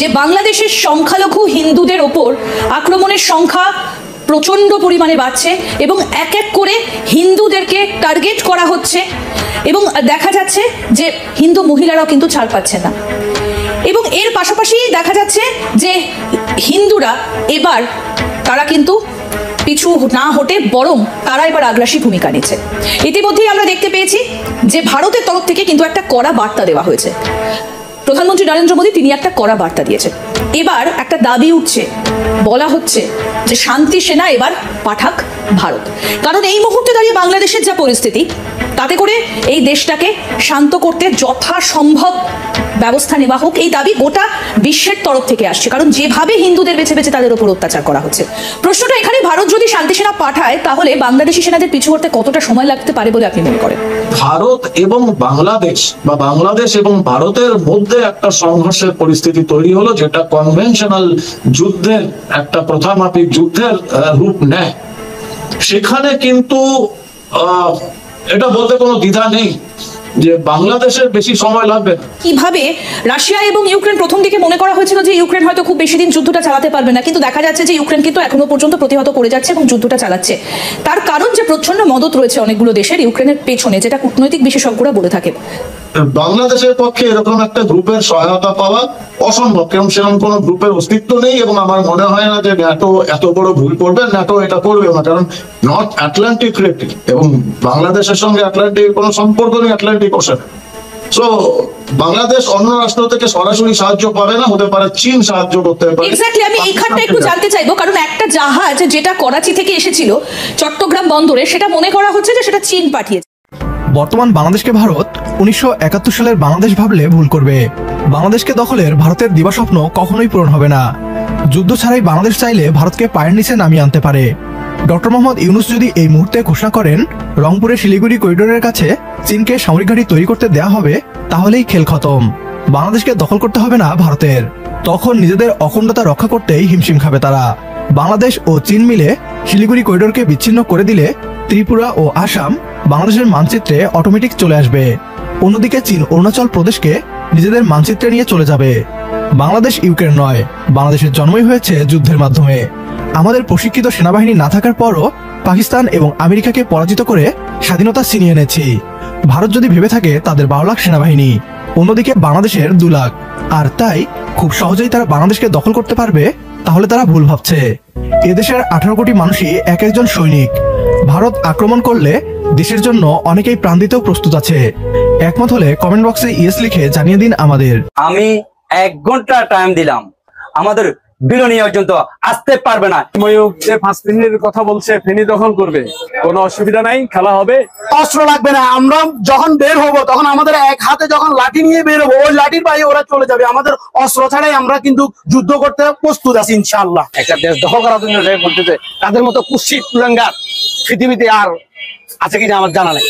যে বাংলাদেশের সংখ্যালঘু হিন্দুদের ওপর আক্রমণের সংখ্যা প্রচন্ড পরিমাণে বাড়ছে এবং এক এক করে হিন্দুদেরকে টার্গেট করা হচ্ছে এবং দেখা যাচ্ছে যে হিন্দু মহিলারাও কিন্তু ছাড় পাচ্ছেন না। এবং এর পাশাপাশি দেখা যাচ্ছে যে হিন্দুরা এবার তারা কিন্তু পিছু না হটে বরং তারা এবার আগ্রাসী ভূমিকা নিচ্ছে। ইতিমধ্যেই আমরা দেখতে পেয়েছি যে ভারতের তরফ থেকে কিন্তু একটা কড়া বার্তা দেওয়া হয়েছে। প্রধানমন্ত্রী নরেন্দ্র মোদী তিনি একটা কড়া বার্তা দিয়েছেন। এবার একটা দাবি উঠছে, বলা হচ্ছে যে শান্তি সেনা এবার পাঠাক ভারত। কারণ এই মুহূর্তে দাঁড়িয়ে বাংলাদেশের যা পরিস্থিতি, তাতে করে এই দেশটাকে শান্ত করতে যথাসম্ভব ব্যবস্থা নেওয়া হোক, এই দাবি গোটা বিশ্বের তরফ থেকে আসছে। কারণ যেভাবে হিন্দুদের বেছে বেছে তাদের উপর অত্যাচার করা হচ্ছে, প্রশ্নটা এখানে ভারত যদি শান্তি সেনা পাঠায় তাহলে বাংলাদেশি সেনাদের পিছু হতে কতটা সময় লাগতে পারে বলে আপনি মনে করেন? ভারত এবং বাংলাদেশ বা বাংলাদেশ এবং ভারতের মধ্যে একটা সংঘর্ষের পরিস্থিতি তৈরি হলো, যেটা কনভেনশনাল যুদ্ধের একটা প্রথামাফিক যুদ্ধের রূপ নেয়। সেখানে কিন্তু এটা বলতে কোনো দ্বিধা নেই যে বাংলাদেশের বেশি সময় লাগবে। কিভাবে রাশিয়া এবং ইউক্রেন প্রথম দিকে মনে করা হয়েছিল যে ইউক্রেন হয়তো খুব বেশি দিন যুদ্ধটা চালাতে পারবে না, কিন্তু দেখা যাচ্ছে যে ইউক্রেন কিন্তু এখনো পর্যন্ত প্রতিহত করে যাচ্ছে এবং যুদ্ধটা চালাচ্ছে। তার কারণ যে প্রচন্ড মদত রয়েছে অনেকগুলো দেশের ইউক্রেনের পেছনে, যেটা কূটনৈতিক বিশেষজ্ঞরা বলে থাকে। বাংলাদেশের পক্ষে এরকম একটা গ্রুপের সহায়তা পাওয়া অসম্ভব, কারণ সেরকম কোন গ্রুপের অস্তিত্ব নেই এবং আমার মনে হয় না যে ন্যাটো এত বড় ভুল করবে। ন্যাটো এটা করবে না, কারণ নর্থ আটলান্টিক রেটি এবং বাংলাদেশের সঙ্গে আটলান্টিকের কোনো সম্পর্ক নেই আটলান্টিক ওশান। সো বাংলাদেশ অন্য রাষ্ট্র থেকে সরাসরি সাহায্য পাবে না, হতে পারে চীন সাহায্য করতে পারে। এক্স্যাক্টলি, আমি এইখানটা একটু জানতে চাইবো, কারণ একটা জাহাজ যেটা করাচি থেকে এসেছিল চট্টগ্রাম বন্দরে, সেটা মনে করা হচ্ছে যে সেটা চীন পাঠিয়েছে। বর্তমান বাংলাদেশকে ভারত 1971 সালের বাংলাদেশ ভাবলে ভুল করবে। বাংলাদেশকে দখলের ভারতের দিবাস্বপ্ন কখনোই পূরণ হবে না। যুদ্ধ ছাড়াই বাংলাদেশ চাইলে ভারতকে পায়ের নিচে নামিয়ে আনতে পারে। ডক্টর মোহাম্মদ ইউনূস যদি এই মুহূর্তে ঘোষণা করেন রংপুরের শিলিগুড়ি করিডোরের কাছে চীনকে সামরিক ঘাঁটি তৈরি করতে দেয়া হবে, তাহলেই খেল খতম। বাংলাদেশকে দখল করতে হবে না ভারতের। তখন নিজেদের অখণ্ডতা রক্ষা করতেই হিমশিম খাবে তারা। বাংলাদেশ ও চীন মিলে শিলিগুড়ি করিডোরকে বিচ্ছিন্ন করে দিলে ত্রিপুরা ও আসাম বাংলাদেশের মানচিত্রে অটোমেটিক চলে আসবে। অন্যদিকে চীন অরুণাচল প্রদেশকে নিজেদের মানচিত্রে নিয়ে চলে যাবে। বাংলাদেশ ইউক্রেন নয়, বাংলাদেশের জন্মই হয়েছে যুদ্ধের মাধ্যমে। আমাদের প্রশিক্ষিত সেনাবাহিনী না থাকার পরও পাকিস্তান এবং আমেরিকাকে পরাজিত করে স্বাধীনতা ছিনিয়ে এনেছি। ভারত যদি ভেবে থাকে তাদের 12 লাখ সেনাবাহিনী, অন্যদিকে বাংলাদেশের 2 লাখ, আর তাই খুব সহজেই তারা বাংলাদেশকে দখল করতে পারবে, তাহলে তারা ভুল ভাবছে। এদেশের 18 কোটি মানুষই এক একজন সৈনিক। ভারত আক্রমণ করলে দেশের জন্য অনেকেই প্রাণ দিতেও প্রস্তুত আছে। একমত হলে কমেন্ট বক্সে ইয়েস লিখে জানিয়ে দিন আমাদের। আমি 1 ঘন্টা টাইম দিলাম, আমাদের বিলনীয় পর্যন্ত আসতে পারবে না। ময়ূক যে 5 মিনিটের কথা বলছে ফেনী দখল করবে, কোনো অসুবিধা নাই, খেলা হবে। অস্ত্র লাগবে না, আমরা যখন বের হব তখন আমাদের এক হাতে যখন লাঠি নিয়ে বের হবো ওই লাঠির বাইরে ওরা চলে যাবে। আমাদের অস্ত্র ছাড়াই আমরা কিন্তু যুদ্ধ করতে প্রস্তুত আছি ইনশাআল্লাহ। একটা দেশ দখল করার জন্য বলতেছে, তাদের মতো কুৎসিত কুলাঙ্গার পৃথিবীতে আর আছে কিনা আমার জানা নেই।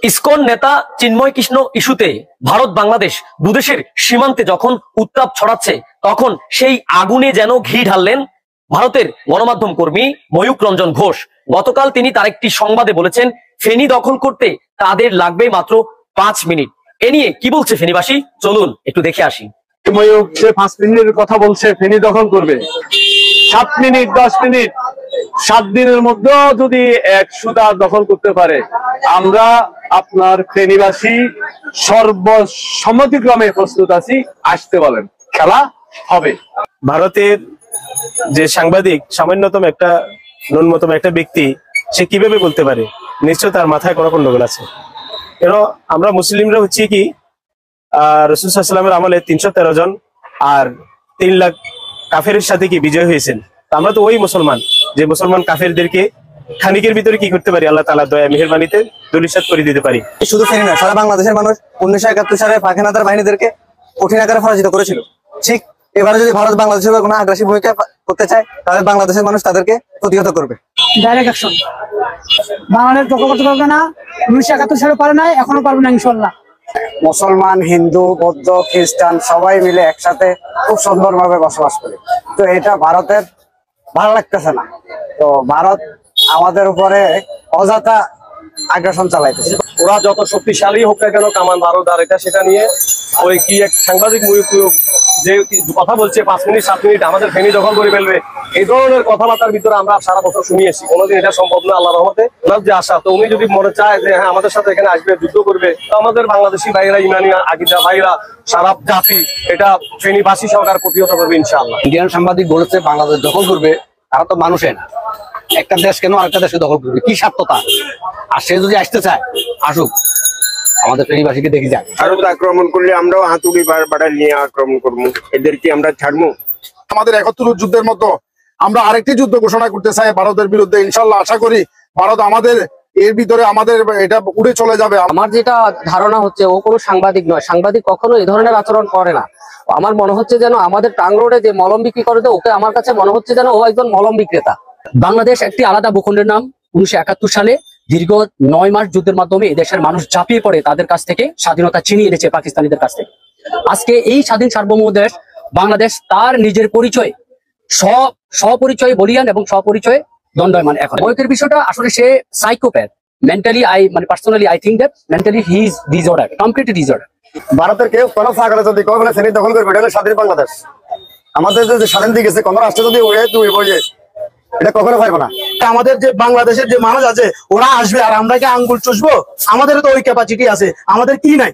ইসকন নেতা চিন্ময় কৃষ্ণ ইস্যুতে ভারত বাংলাদেশ দুদেশের সীমান্তে যখন উত্তাপ ছড়াচ্ছে, তখন সেই আগুনে যেন ঘি ঢাললেন ভারতের গণমাধ্যম কর্মী ময়ূক রঞ্জন ঘোষ। গতকাল তিনি তার একটি সংবাদে বলেছেন, ফেনী দখল করতে তাদের লাগবে মাত্র 5 মিনিট। এ নিয়ে কি বলছে ফেনীবাসী, চলুন একটু দেখে আসি। ময়ূক যে 5 মিনিটের কথা বলছে ফেনী দখল করবে, 7 মিনিট 10 মিনিট 7 দিনের মধ্যে যদি 1 সুতা দখল করতে পারে, আমরা আপনার ফেনীবাসী সর্বসম্মতিক্রমে প্রস্তুত আছি, আসতে বলেন, খেলা হবে। ভারতের যে সাংবাদিক সামান্যতম একটা ন্যূনতম একটা ব্যক্তি, সে কিভাবে বলতে পারে? নিশ্চয় তার মাথায় কোনো গন্ডগোল আছে। কেন আমরা মুসলিমরা হচ্ছে কি রাসূল সাল্লাল্লাহু আলাইহি ওয়াসাল্লামের আমলে 313 জন আর 3 লাখ কাফেরের সাথে কি বিজয় হয়েছেন। আমরা তো ওই মুসলমান যে মুসলমান কাফেরদেরকে খানিকের ভিতরে কি করতে পারি, আল্লাহ তাআলার দয়া মেহেরবানিতে ধূলিসাৎ করে দিতে পারি। শুধু ফেনী না, সারা বাংলাদেশের মানুষ 1971 সালে পাক হানাদার বাহিনীদেরকে কঠিন আকারে পরাজিত করেছিল। ঠিক এবারে যদি ভারত বাংলাদেশের কোনো আগ্রাসী ভূমিকা করতে চায়, তাহলে বাংলাদেশের মানুষ তাদেরকে প্রতিহত করবে। Direct action. বাংলাদেশ দখল করতে পারবে না, 1971 সালে পারে নাই, এখনো পারবে না ইনশাআল্লাহ। মুসলমান, হিন্দু, বৌদ্ধ, খ্রিস্টান সবাই মিলে একসাথে খুব সুন্দরভাবে বসবাস করে। তো এটা ভারতের ভালো লাগতেছে না। তো ভারত আমাদের উপরে অযথা আগ্রাসন চালাইতেছে। ওরা যত শক্তিশালী হোক না কেন, কামান ভারত আর এটা সেটা নিয়ে ওই কি এক সাংবাদিক যে কথা বলছে 5 মিনিট 7 মিনিট আমাদের ফেনী দখল করে ফেলবে, এই ধরনের কথাবার্তার ভিতরে আমরা সারা বছর শুনিয়েছি। কোনোদিন এটা সম্ভব না। আল্লাহর রহমতে ওনার যে আশা, তো উনি যদি মনে চায় যে হ্যাঁ আমাদের সাথে এখানে আসবে, যুদ্ধ করবে, তো আমাদের বাংলাদেশি ভাইরা, ইমানি আকিদা ভাইরা, সারা জাতি এটা ফেনীবাসী সরকার প্রতিহত করবে ইনশাআল্লাহ। ইন্ডিয়ান সাংবাদিক বলেছে বাংলাদেশ দখল করবে, তারা তো মানুষে না। একটা দেশ কেন আরেকটা দেশকে দখল করবে, কি স্বার্থতা? আর সে যদি আসতে চায় আসুক, আমাদের ফেনীবাসীকে দেখে যাক। ভারত আক্রমণ করলে আমরাও হাতুড়ি বাড়া নিয়ে আক্রমণ করবো, এদেরকে আমরা ছাড়বো? আমাদের 71 যুদ্ধের মতো আমরা আরেকটি যুদ্ধ ঘোষণা করতে চাই ভারতের বিরুদ্ধে। ইনশাল্লাহ আশা করি ভারত আমাদের এর ভিতরে আমাদের এটা উড়ে চলে যাবে। আমার যেটা ধারণা হচ্ছে ও কোনো সাংবাদিক নয়, সাংবাদিক কখনো এই ধরনের আচরণ করে না। আমার মনে হচ্ছে যেন আমাদের টাং রোডে যে মলম বিক্রি করে ওকে আমার কাছে মনে হচ্ছে যেন ও একজন মলম বিক্রেতা। বাংলাদেশ একটি আলাদা ভূখণ্ডের নাম। 1971 সালে দীর্ঘ 9 মাস যুদ্ধের মাধ্যমে এদেশের মানুষ ঝাঁপিয়ে পড়ে তাদের কাছ থেকে স্বাধীনতা ছিনিয়ে এনেছে পাকিস্তানিদের কাছ থেকে। আজকে এই স্বাধীন সার্বভৌম দেশ বাংলাদেশ তার নিজের পরিচয় স্বপরিচয় বলিয়ান এবং স্বপরিচয় দণ্ডায়মান। এখন বয়কের বিষয়টা আসলে সে psychopath. Mentally personally I think that mentally he is disorder, completely disorder. ভারতের কেউ কোনো ছাগলে যদি কখনো শ্রেণী দখল করবে এটা হলো স্বাধীন বাংলাদেশ। আমাদের যে স্বাধীন দিক আছে কোনো রাষ্ট্র যদি উড়ে তুই বইয়ে এটা কখনো পারবো না। আমাদের যে বাংলাদেশের যে মানুষ আছে ওরা আসবে আর আমরা কি আঙ্গুল চুষবো? আমাদের তো ওই ক্যাপাসিটি আছে, আমাদের কি নাই?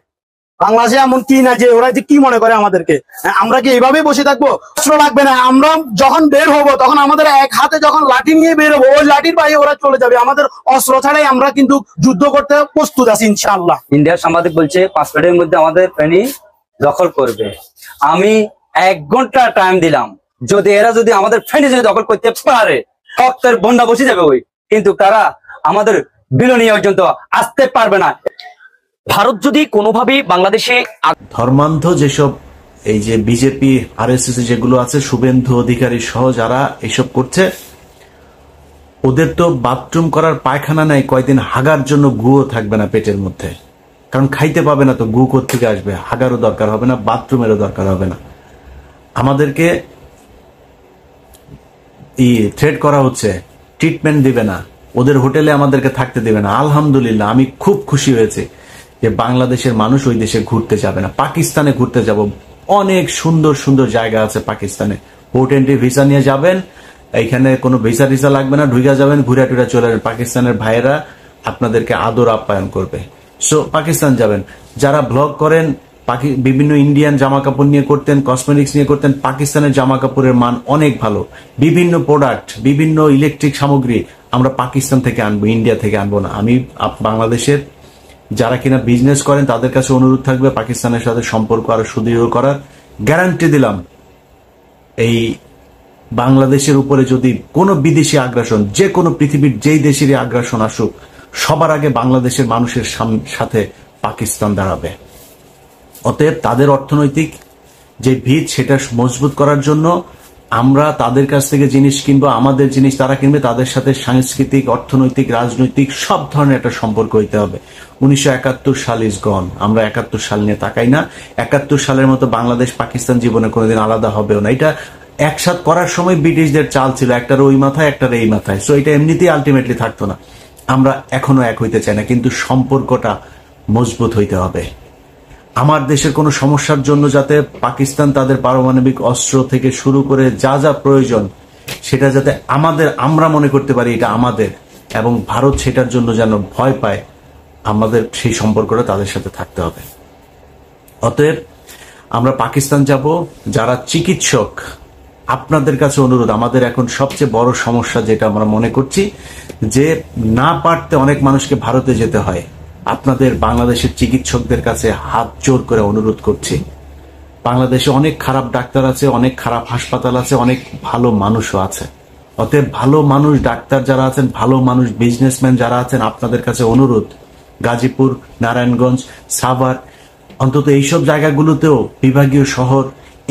বাংলাদেশে এমন কি না যে ওরা যে কি মনে করে আমাদেরকে? আমরা কি এইভাবেই বসে থাকবো? অস্ত্র লাগবে না। আমরা যখন বের হব তখন আমাদের এক হাতে যখন লাঠি নিয়ে বের হবো ওই লাঠির বাইরে ওরা চলে যাবে। আমাদের অস্ত্র ছাড়াই আমরা কিন্তু যুদ্ধ করতে প্রস্তুত আছি ইনশাআল্লাহ। ইন্ডিয়ার সাংবাদিক বলছে 5 মিনিটের মধ্যে আমাদের ফেনী দখল করবে। আমি 1 ঘন্টা টাইম দিলাম, যদি এরা যদি আমাদের ফেনী যদি দখল করতে পারে রক্তের বন্যা বসে যাবে ওই, কিন্তু তারা আমাদের বিলনীয় পর্যন্ত আসতে পারবে না। ভারত যদি কোনোভাবেই বাংলাদেশে ধর্মান্ধ যেসব এই যে বিজেপি আরএসএস যেগুলো আছে, শুভেন্দু অধিকারী সহ যারা এসব করছে, ওদের তো বাথরুম করার পায়খানা নাই, কয়দিন হাগার জন্য গুও থাকবে না পেটের মধ্যে, কারণ খাইতে পাবে না তো গু কোত্থেকে আসবে? হাগারও দরকার হবে না, বাথরুমেরও দরকার হবে না। আমাদেরকে থ্রেট করা হচ্ছে, ট্রিটমেন্ট দিবে না, ওদের হোটেলে আমাদেরকে থাকতে দেবে না। আলহামদুলিল্লাহ আমি খুব খুশি হয়েছে যে বাংলাদেশের মানুষ ওই দেশে ঘুরতে যাবে না। পাকিস্তানে ঘুরতে যাব, অনেক সুন্দর সুন্দর জায়গা আছে পাকিস্তানে। পোর্ট এন্ট্রি ভিসা নিয়ে যাবেন, এইখানে কোনো ভিসা টিসা লাগবে না, ঢুকে যাবেন, ঘুরে টুরে চলে যাবেন। পাকিস্তানের ভাইয়েরা আপনাদেরকে আদর আপ্যায়ন করবে। সো পাকিস্তান যাবেন। যারা ব্লগ করেন বিভিন্ন ইন্ডিয়ান জামা কাপড় নিয়ে করতেন, কসমেটিক্স নিয়ে করতেন, পাকিস্তানের জামা কাপড়ের মান অনেক ভালো। বিভিন্ন প্রোডাক্ট, বিভিন্ন ইলেকট্রিক সামগ্রী আমরা পাকিস্তান থেকে আনবো, ইন্ডিয়া থেকে আনবো না। আমি বাংলাদেশের যারা কিনা বিজনেস করেন তাদের কাছে অনুরোধ থাকবে পাকিস্তানের সাথে সম্পর্ক আরো সুদৃঢ় করার। গ্যারান্টি দিলাম, এই বাংলাদেশের উপরে যদি কোনো বিদেশি আগ্রাসন, যে কোনো পৃথিবীর যেই দেশেরই আগ্রাসন আসুক, সবার আগে বাংলাদেশের মানুষের সাথে পাকিস্তান দাঁড়াবে। অতএব তাদের অর্থনৈতিক যে ভিত সেটা মজবুত করার জন্য আমরা তাদের কাছ থেকে জিনিস কিনবো, আমাদের জিনিস তারা কিনবে, তাদের সাথে সাংস্কৃতিক, অর্থনৈতিক, রাজনৈতিক সব ধরনের একটা সম্পর্ক হইতে হবে। 1971 সাল ইজ গন। আমরা 71 সাল নিয়ে তাকাই না। 71 সালের মতো বাংলাদেশ পাকিস্তান জীবনে কোনোদিন আলাদা হবেও না। এটা একসাথ করার সময় ব্রিটিশদের চাল ছিল, একটার ওই মাথায় একটার এই মাথায়। সো এটা এমনিতেই আলটিমেটলি থাকতো না। আমরা এখনো এক হইতে চাই না, কিন্তু সম্পর্কটা মজবুত হইতে হবে। আমার দেশের কোনো সমস্যার জন্য যাতে পাকিস্তান তাদের পারমাণবিক অস্ত্র থেকে শুরু করে যা যা প্রয়োজন সেটা যাতে আমরা মনে করতে পারি এটা আমাদের, এবং ভারত সেটার জন্য যেন ভয় পায়, আমাদের সেই সম্পর্কটা তাদের সাথে থাকতে হবে। অতএব আমরা পাকিস্তান যাব। যারা চিকিৎসক, আপনাদের কাছে অনুরোধ, আমাদের এখন সবচেয়ে বড় সমস্যা যেটা আমরা মনে করছি যে না পারতে অনেক মানুষকে ভারতে যেতে হয়। আপনাদের বাংলাদেশের চিকিৎসকদের কাছে হাত জোর করে অনুরোধ করছি, বাংলাদেশে অনেক খারাপ ডাক্তার আছে, অনেক খারাপ হাসপাতাল আছে, অনেক ভালো মানুষও আছে। অতএব ভালো মানুষ ডাক্তার যারা আছেন, ভালো মানুষ বিজনেসম্যান যারা আছেন, আপনাদের কাছে অনুরোধ, গাজীপুর, নারায়ণগঞ্জ, সাভার, অন্তত এইসব জায়গাগুলোতেও, বিভাগীয় শহর,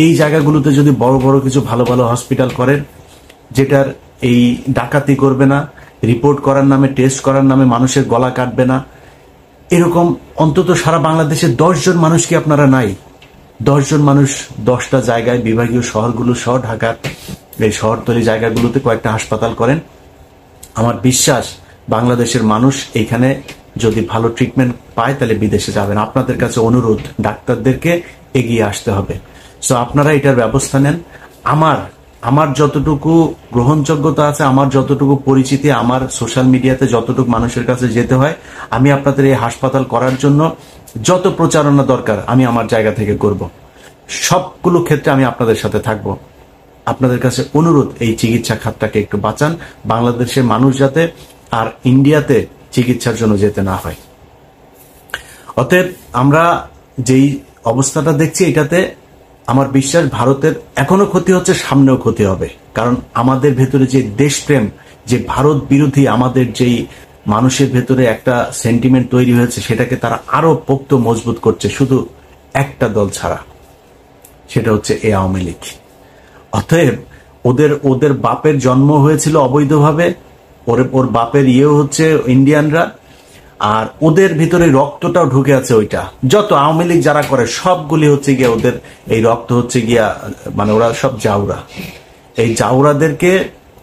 এই জায়গাগুলোতে যদি বড় বড় কিছু ভালো ভালো হসপিটাল করেন, যেটার এই ডাকাতি করবে না, রিপোর্ট করার নামে, টেস্ট করার নামে মানুষের গলা কাটবে না, এরকম অন্তত সারা বাংলাদেশে 10 জন মানুষ কি আপনারা নাই? 10 জন মানুষ 10টা জায়গায়, বিভাগীয় শহরগুলো সহ ঢাকার এই শহরতলি জায়গাগুলোতে কয়েকটা হাসপাতাল করেন। আমার বিশ্বাস বাংলাদেশের মানুষ এইখানে যদি ভালো ট্রিটমেন্ট পায় তাহলে বিদেশে যাবেন। আপনাদের কাছে অনুরোধ, ডাক্তারদেরকে এগিয়ে আসতে হবে। সো আপনারা এটার ব্যবস্থা নেন। আমার যতটুকু গ্রহণযোগ্যতা আছে, আমার যতটুকু পরিচিতি, আমার সোশ্যাল মিডিয়াতে যতটুকু মানুষের কাছে যেতে হয়, আমি আপনাদের এই হাসপাতাল করার জন্য যত প্রচারণা দরকার আমি আমার জায়গা থেকে করব। সবগুলো ক্ষেত্রে আমি আপনাদের সাথে থাকব। আপনাদের কাছে অনুরোধ, এই চিকিৎসা খাতটাকে একটু বাঁচান, বাংলাদেশের মানুষ যাতে আর ইন্ডিয়াতে চিকিৎসার জন্য যেতে না হয়। অতএব আমরা যেই অবস্থাটা দেখছি, এটাতে আমার বিশ্বাস ভারতের এখনো ক্ষতি হচ্ছে, সামনেও ক্ষতি হবে। কারণ আমাদের ভেতরে যে দেশপ্রেম, যে ভারত বিরোধী আমাদের যেই মানুষের ভেতরে একটা সেন্টিমেন্ট তৈরি হয়েছে, সেটাকে তারা আরো পোক্ত মজবুত করছে শুধু একটা দল ছাড়া, সেটা হচ্ছে এই আওয়ামী লীগ। অতএব ওদের বাপের জন্ম হয়েছিল অবৈধভাবে, ওর বাপের ইয়েও হচ্ছে ইন্ডিয়ানরা, আর ওদের ভিতরে রক্তটাও ঢুকে আছে। ওইটা যত আওয়ামী লীগ যারা করে সবগুলি হচ্ছে গিয়া ওদের এই রক্ত হচ্ছে গিয়া, মানে ওরা সব জাউরা। এই জাউরাদেরকে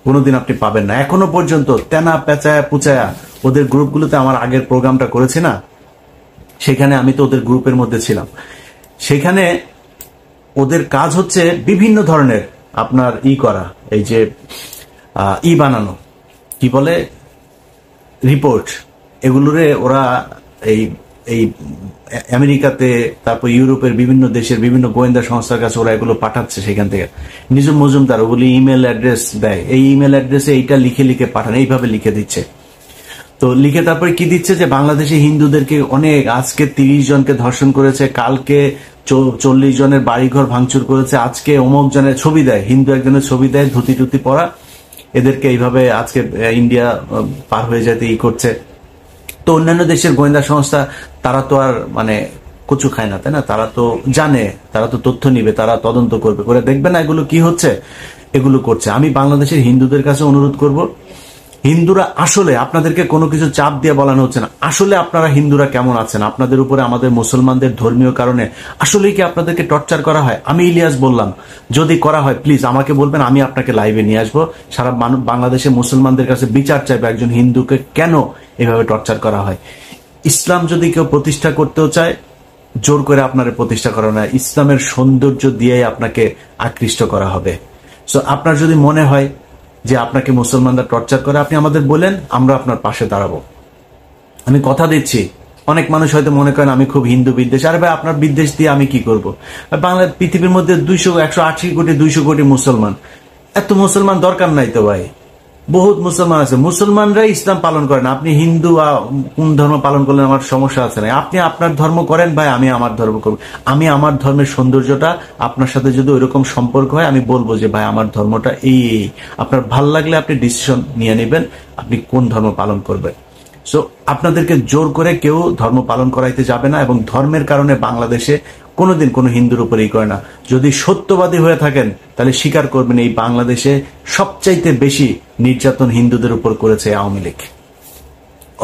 কোনোদিন আপনি পাবেন না। এখনো পর্যন্ত তেনা পেঁচায়া পুচায়া ওদের গ্রুপগুলোতে, আমার আগের প্রোগ্রামটা করেছি না, সেখানে আমি তো ওদের গ্রুপের মধ্যে ছিলাম। সেখানে ওদের কাজ হচ্ছে বিভিন্ন ধরনের আপনার করা, এই যে বানানো, কি বলে, রিপোর্ট, এগুলোরে ওরা এই আমেরিকাতে, তারপর ইউরোপের বিভিন্ন দেশের বিভিন্ন গোয়েন্দা সংস্থার কাছে ওরা এগুলো পাঠাচ্ছে। সেখান থেকে নিজম মজুমদার ওগুলি ইমেল অ্যাড্রেস দেয়, এই ইমেল অ্যাড্রেসে এইটা লিখে লিখে পাঠান, এইভাবে লিখে দিচ্ছে। তো লিখে তারপরে কি দিচ্ছে যে বাংলাদেশে হিন্দুদেরকে অনেক, আজকে 30 জনকে ধর্ষণ করেছে, কালকে 40 জনের বাড়িঘর ভাঙচুর করেছে, আজকে অমুক জনের ছবি দেয়, হিন্দু একজনের ছবি দেয় ধুতি টুতি পরা, এদেরকে এইভাবে আজকে ইন্ডিয়া পার হয়ে যেতে করছে। তো অন্যান্য দেশের গোয়েন্দা সংস্থা তারা তো আর মানে কচু খায় না, তাই না? তারা তো জানে, তারা তো তথ্য নিবে, তারা তদন্ত করবে, করে দেখবে না এগুলো কি হচ্ছে, এগুলো করছে। আমি বাংলাদেশের হিন্দুদের কাছে অনুরোধ করব, হিন্দুরা আসলে, আপনাদেরকে কোনো কিছু চাপ দিয়ে বলানো হচ্ছে না, আসলে আপনারা হিন্দুরা কেমন আছেন? আপনাদের উপরে আমাদের মুসলমানদের ধর্মীয় কারণে আসলেই কি আপনাদেরকে টর্চার করা হয়? আমি ইলিয়াস বললাম, যদি করা হয় প্লিজ আমাকে বলবেন, আমি আপনাকে লাইভে নিয়ে আসবো, সারা বাংলাদেশের মুসলমানদের কাছে বিচার চাইবে একজন হিন্দুকে কেন এভাবে টর্চার করা হয়। ইসলাম যদি কেউ প্রতিষ্ঠা করতেও চায়, জোর করে আপনার প্রতিষ্ঠা করা না, ইসলামের সৌন্দর্য দিয়েই আপনাকে আকৃষ্ট করা হবে। সো আপনার যদি মনে হয় যে আপনাকে মুসলমানরা টর্চার করে, আপনি আমাদের বলেন, আমরা আপনার পাশে দাঁড়াবো। আমি কথা দিচ্ছি, অনেক মানুষ হয়তো মনে করেন আমি খুব হিন্দু বিদ্বেষ, আরে ভাই আপনার বিদ্বেষ দিয়ে আমি কি করব? বাংলা পৃথিবীর মধ্যে 180 কোটি 200 কোটি মুসলমান, এত মুসলমান দরকার নাই তো ভাই, বহুত মুসলমান আছে, মুসলমানরাই ইসলাম পালন করেন। আপনি হিন্দু বা কোন ধর্ম পালন করলেন আমার সমস্যা আছে না, আপনি আপনার ধর্ম করেন ভাই, আমি আমার ধর্ম করব। আমি আমার ধর্মের সৌন্দর্যটা, আপনার সাথে যদি ওইরকম সম্পর্ক হয় আমি বলবো যে ভাই আমার ধর্মটা এই, আপনার ভাল লাগলে আপনি ডিসিশন নিয়ে নেবেন আপনি কোন ধর্ম পালন করবেন। সো আপনাদেরকে জোর করে কেউ ধর্ম পালন করাইতে যাবে না, এবং ধর্মের কারণে বাংলাদেশে কোনোদিন কোনো হিন্দুর উপরেই করে না। যদি সত্যবাদী হয়ে থাকেন তাহলে স্বীকার করবেন, এই বাংলাদেশে সবচাইতে বেশি নির্যাতন হিন্দুদের উপর করেছে আওয়ামী লীগ।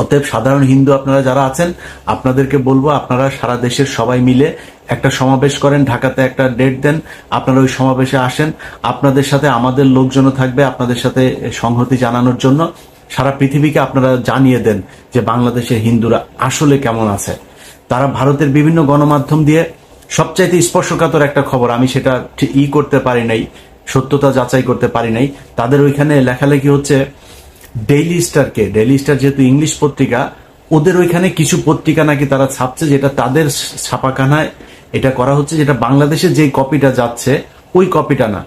অতএব সাধারণ হিন্দু আপনারা যারা আছেন, আপনাদেরকে বলবো আপনারা সারা দেশের সবাই মিলে একটা সমাবেশ করেন, ঢাকাতে একটা ডেট দেন, আপনারা ওই সমাবেশে আসেন, আপনাদের সাথে আমাদের লোকজনও থাকবে আপনাদের সাথে সংহতি জানানোর জন্য। সারা পৃথিবীকে আপনারা জানিয়ে দেন যে বাংলাদেশের হিন্দুরা আসলে কেমন আছে। তারা ভারতের বিভিন্ন গণমাধ্যম দিয়ে সবচাইতে স্পর্শকাতর একটা খবর, আমি সেটা করতে পারি নাই, সত্যতা যাচাই করতে পারি নাই, তাদের ওইখানে লেখালেখি হচ্ছে ডেইলি স্টার যেহেতু ইংলিশ পত্রিকা, ওদের ওইখানে কিছু পত্রিকা নাকি তারা ছাপছে, যেটা তাদের ছাপাখানায় এটা করা হচ্ছে, যেটা বাংলাদেশে যে কপিটা যাচ্ছে ওই কপিটা না,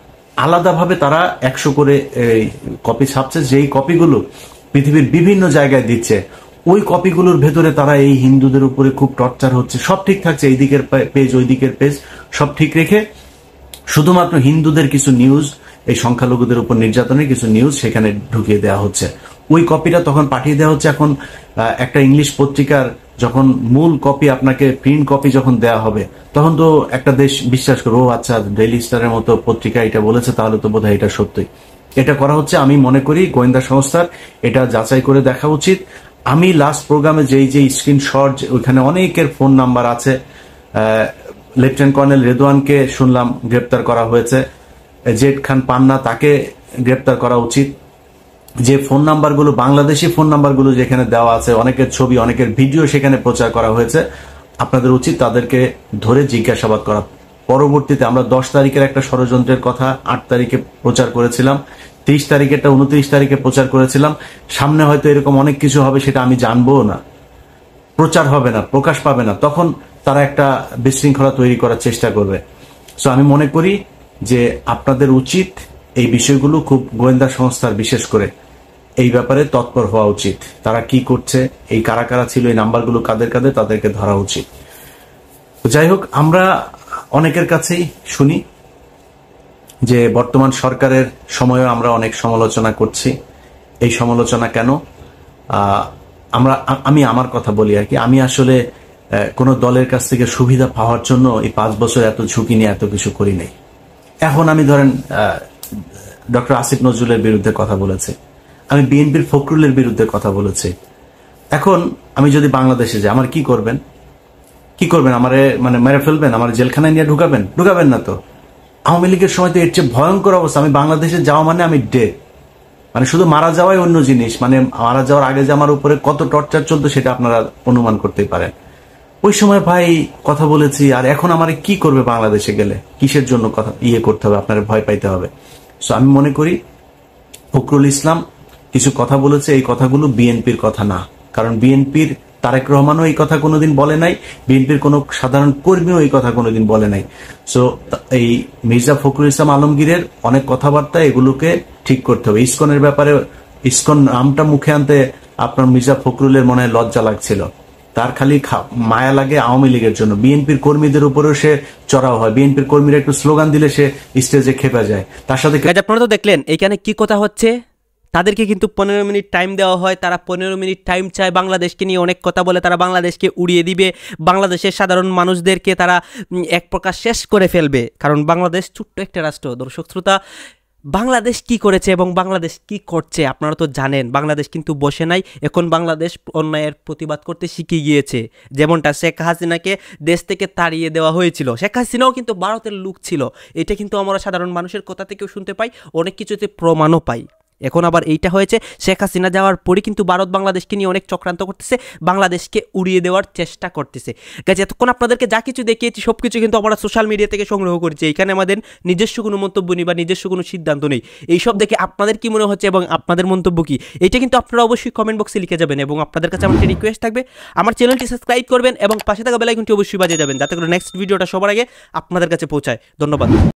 আলাদাভাবে তারা 100 করে কপি ছাপছে, যেই কপিগুলো পৃথিবীর বিভিন্ন জায়গায় দিচ্ছে। ওই কপিগুলোর ভেতরে তারা এই হিন্দুদের উপরে খুব টর্চার হচ্ছে, সব ঠিক থাকছে, এই দিকের পেজ ওই দিকের পেজ সব ঠিক রেখে শুধুমাত্র হিন্দুদের কিছু নিউজ, এই সংখ্যালঘুদের উপর নির্যাতনের কিছু নিউজ সেখানে ঢুকিয়ে দেওয়া হচ্ছে। ওই কপিটা তখন পাঠিয়ে দেওয়া হচ্ছে। এখন একটা ইংলিশ পত্রিকার যখন মূল কপি আপনাকে প্রিন্ট কপি যখন দেওয়া হবে, তখন তো একটা দেশ বিশ্বাস করবে, ও আচ্ছা ডেইলি স্টারের মতো পত্রিকা এটা বলেছে, তাহলে তো বোধহয় এটা সত্যই। এটা করা হচ্ছে, আমি মনে করি গোয়েন্দা সংস্থার এটা যাচাই করে দেখা উচিত। আমি লাস্ট প্রোগ্রামে যে স্ক্রিনশট, ওইখানে অনেকের ফোন নাম্বার আছে। লেফটেন্যান্ট কর্নেল রেদওয়ানকে শুনলাম গ্রেপ্তার করা হয়েছে, জেড খান পান্না তাকে গ্রেপ্তার করা উচিত। যে ফোন নাম্বারগুলো, বাংলাদেশি ফোন নাম্বারগুলো যেখানে দেওয়া আছে, অনেকের ছবি অনেকের ভিডিও সেখানে প্রচার করা হয়েছে, আপনাদের উচিত তাদেরকে ধরে জিজ্ঞাসাবাদ করা। পরবর্তীতে আমরা 10 তারিখের একটা ষড়যন্ত্রের কথা 8 তারিখে প্রচার করেছিলাম, 30 তারিখেরটা 29 তারিখে প্রচার করেছিলাম। সামনে হয়তো এরকম অনেক কিছু হবে, সেটা আমি জানবো না, প্রচার হবে না, প্রকাশ পাবে না, তখন তারা একটা বিশৃঙ্খলা তৈরি করার চেষ্টা করবে। সো আমি মনে করি যে আপনাদের উচিত এই বিষয়গুলো খুব, গোয়েন্দা সংস্থার বিশেষ করে এই ব্যাপারে তৎপর হওয়া উচিত। তারা কি করছে, এই কারা কারা ছিল, এই নাম্বারগুলো কাদের কাদের, তাদেরকে ধরা উচিত। যাই হোক, আমরা অনেকের কাছেই শুনি যে বর্তমান সরকারের সময়ও আমরা অনেক সমালোচনা করছি। এই সমালোচনা কেন? আমি আমার কথা বলি আর কি, আমি আসলে কোনো দলের কাছ থেকে সুবিধা পাওয়ার জন্য এই 5 বছর এত ঝুঁকি নিয়ে এত কিছু করি নাই। এখন আমি ধরেন ডক্টর আসিফ নজরুলের বিরুদ্ধে কথা বলেছে, আমি বিএনপির ফখরুলের বিরুদ্ধে কথা বলেছি। এখন আমি যদি বাংলাদেশে যাই, আমার কি করবেন? আমারে মানে মেরে ফেলবেন? আমার জেলখানায় নিয়ে ঢুকাবেন না তো। আওয়ামী লীগের সময় তো এর চেয়ে ভয়ঙ্কর অবস্থা। আমি বাংলাদেশে যাওয়া মানে আমি ডেড, মানে শুধু মারা যাওয়াই অন্য জিনিস, মানে মারা যাওয়ার আগে যে আমার উপরে কত টর্চার চলতো সেটা আপনারা অনুমান করতেই পারেন। ওই সময় ভাই কথা বলেছি, আর এখন আমার কি করবে বাংলাদেশে গেলে? কিসের জন্য কথা করতে হবে? আপনারা ভয় পাইতে হবে। সো আমি মনে করি ফখরুল ইসলাম কিছু কথা বলেছে, এই কথাগুলো বিএনপির কথা না, কারণ বিএনপির তারেক রহমানও এই কথা কোনোদিন বলে নাই, বিএনপির কোনো সাধারণ কর্মীও এই কথা কোনোদিন বলে নাই। সো এই মির্জা ফখরুল ইসলাম আলমগীরের অনেক কথাবার্তা, এগুলোকে ঠিক করতে হবে। ইসকনের ব্যাপারে, ইসকন নামটা মুখে আনতে আপনার মির্জা ফখরুলের মনে হয় লজ্জা লাগছিল, তার খালি মায়া লাগে আওয়ামী লীগের জন্য। বিএনপির কর্মীদের উপরেও সে চড়াও হয়, বিএনপির কর্মীরা একটু স্লোগান দিলে সে স্টেজে খেপে যায়। তার সাথে আপনারা তো দেখলেন এখানে কি কথা হচ্ছে। তাদেরকে কিন্তু 15 মিনিট টাইম দেওয়া হয়, তারা 15 মিনিট টাইম চায়, বাংলাদেশকে নিয়ে অনেক কথা বলে, তারা বাংলাদেশকে উড়িয়ে দিবে, বাংলাদেশের সাধারণ মানুষদেরকে তারা এক প্রকার শেষ করে ফেলবে। কারণ বাংলাদেশ ছোট্ট একটা রাষ্ট্র। দর্শক শ্রোতা, বাংলাদেশ কি করেছে এবং বাংলাদেশ কি করছে আপনারা তো জানেন। বাংলাদেশ কিন্তু বসে নাই, এখন বাংলাদেশ অন্যায়ের প্রতিবাদ করতে শিখে গিয়েছে। যেমনটা শেখ হাসিনাকে দেশ থেকে তাড়িয়ে দেওয়া হয়েছিল, শেখ হাসিনাও কিন্তু ভারতের লোক ছিল। এটা কিন্তু আমরা সাধারণ মানুষের কথা থেকেও শুনতে পাই, অনেক কিছুতে প্রমাণও পাই। এখন আবার এইটা হয়েছে, শেখ হাসিনা যাওয়ার পরে কিন্তু ভারত বাংলাদেশকে নিয়ে অনেক চক্রান্ত করতেছে, বাংলাদেশকে উড়িয়ে দেওয়ার চেষ্টা করতেছে। গাইজ, এতক্ষণ আপনাদেরকে যা কিছু দেখিয়েছি সব কিছু কিন্তু আমরা সোশ্যাল মিডিয়া থেকে সংগ্রহ করেছি। এখানে আমাদের নিজস্ব কোনো মন্তব্য নেই বা নিজস্ব কোনো সিদ্ধান্ত নেই। এইসব দেখে আপনাদের কি মনে হচ্ছে এবং আপনাদের মন্তব্য কি, এটা কিন্তু আপনারা অবশ্যই কমেন্ট বক্সে লিখে যাবেন। এবং আপনাদের কাছে আমার রিকোয়েস্ট থাকবে, আমার চ্যানেলটি সাবস্ক্রাইব করবেন এবং পাশে থাকা বেল আইকনটি অবশ্যই বাজিয়ে যাবেন, যাতে করে নেক্সট ভিডিওটা সবার আগে আপনাদের কাছে পৌঁছায়। ধন্যবাদ।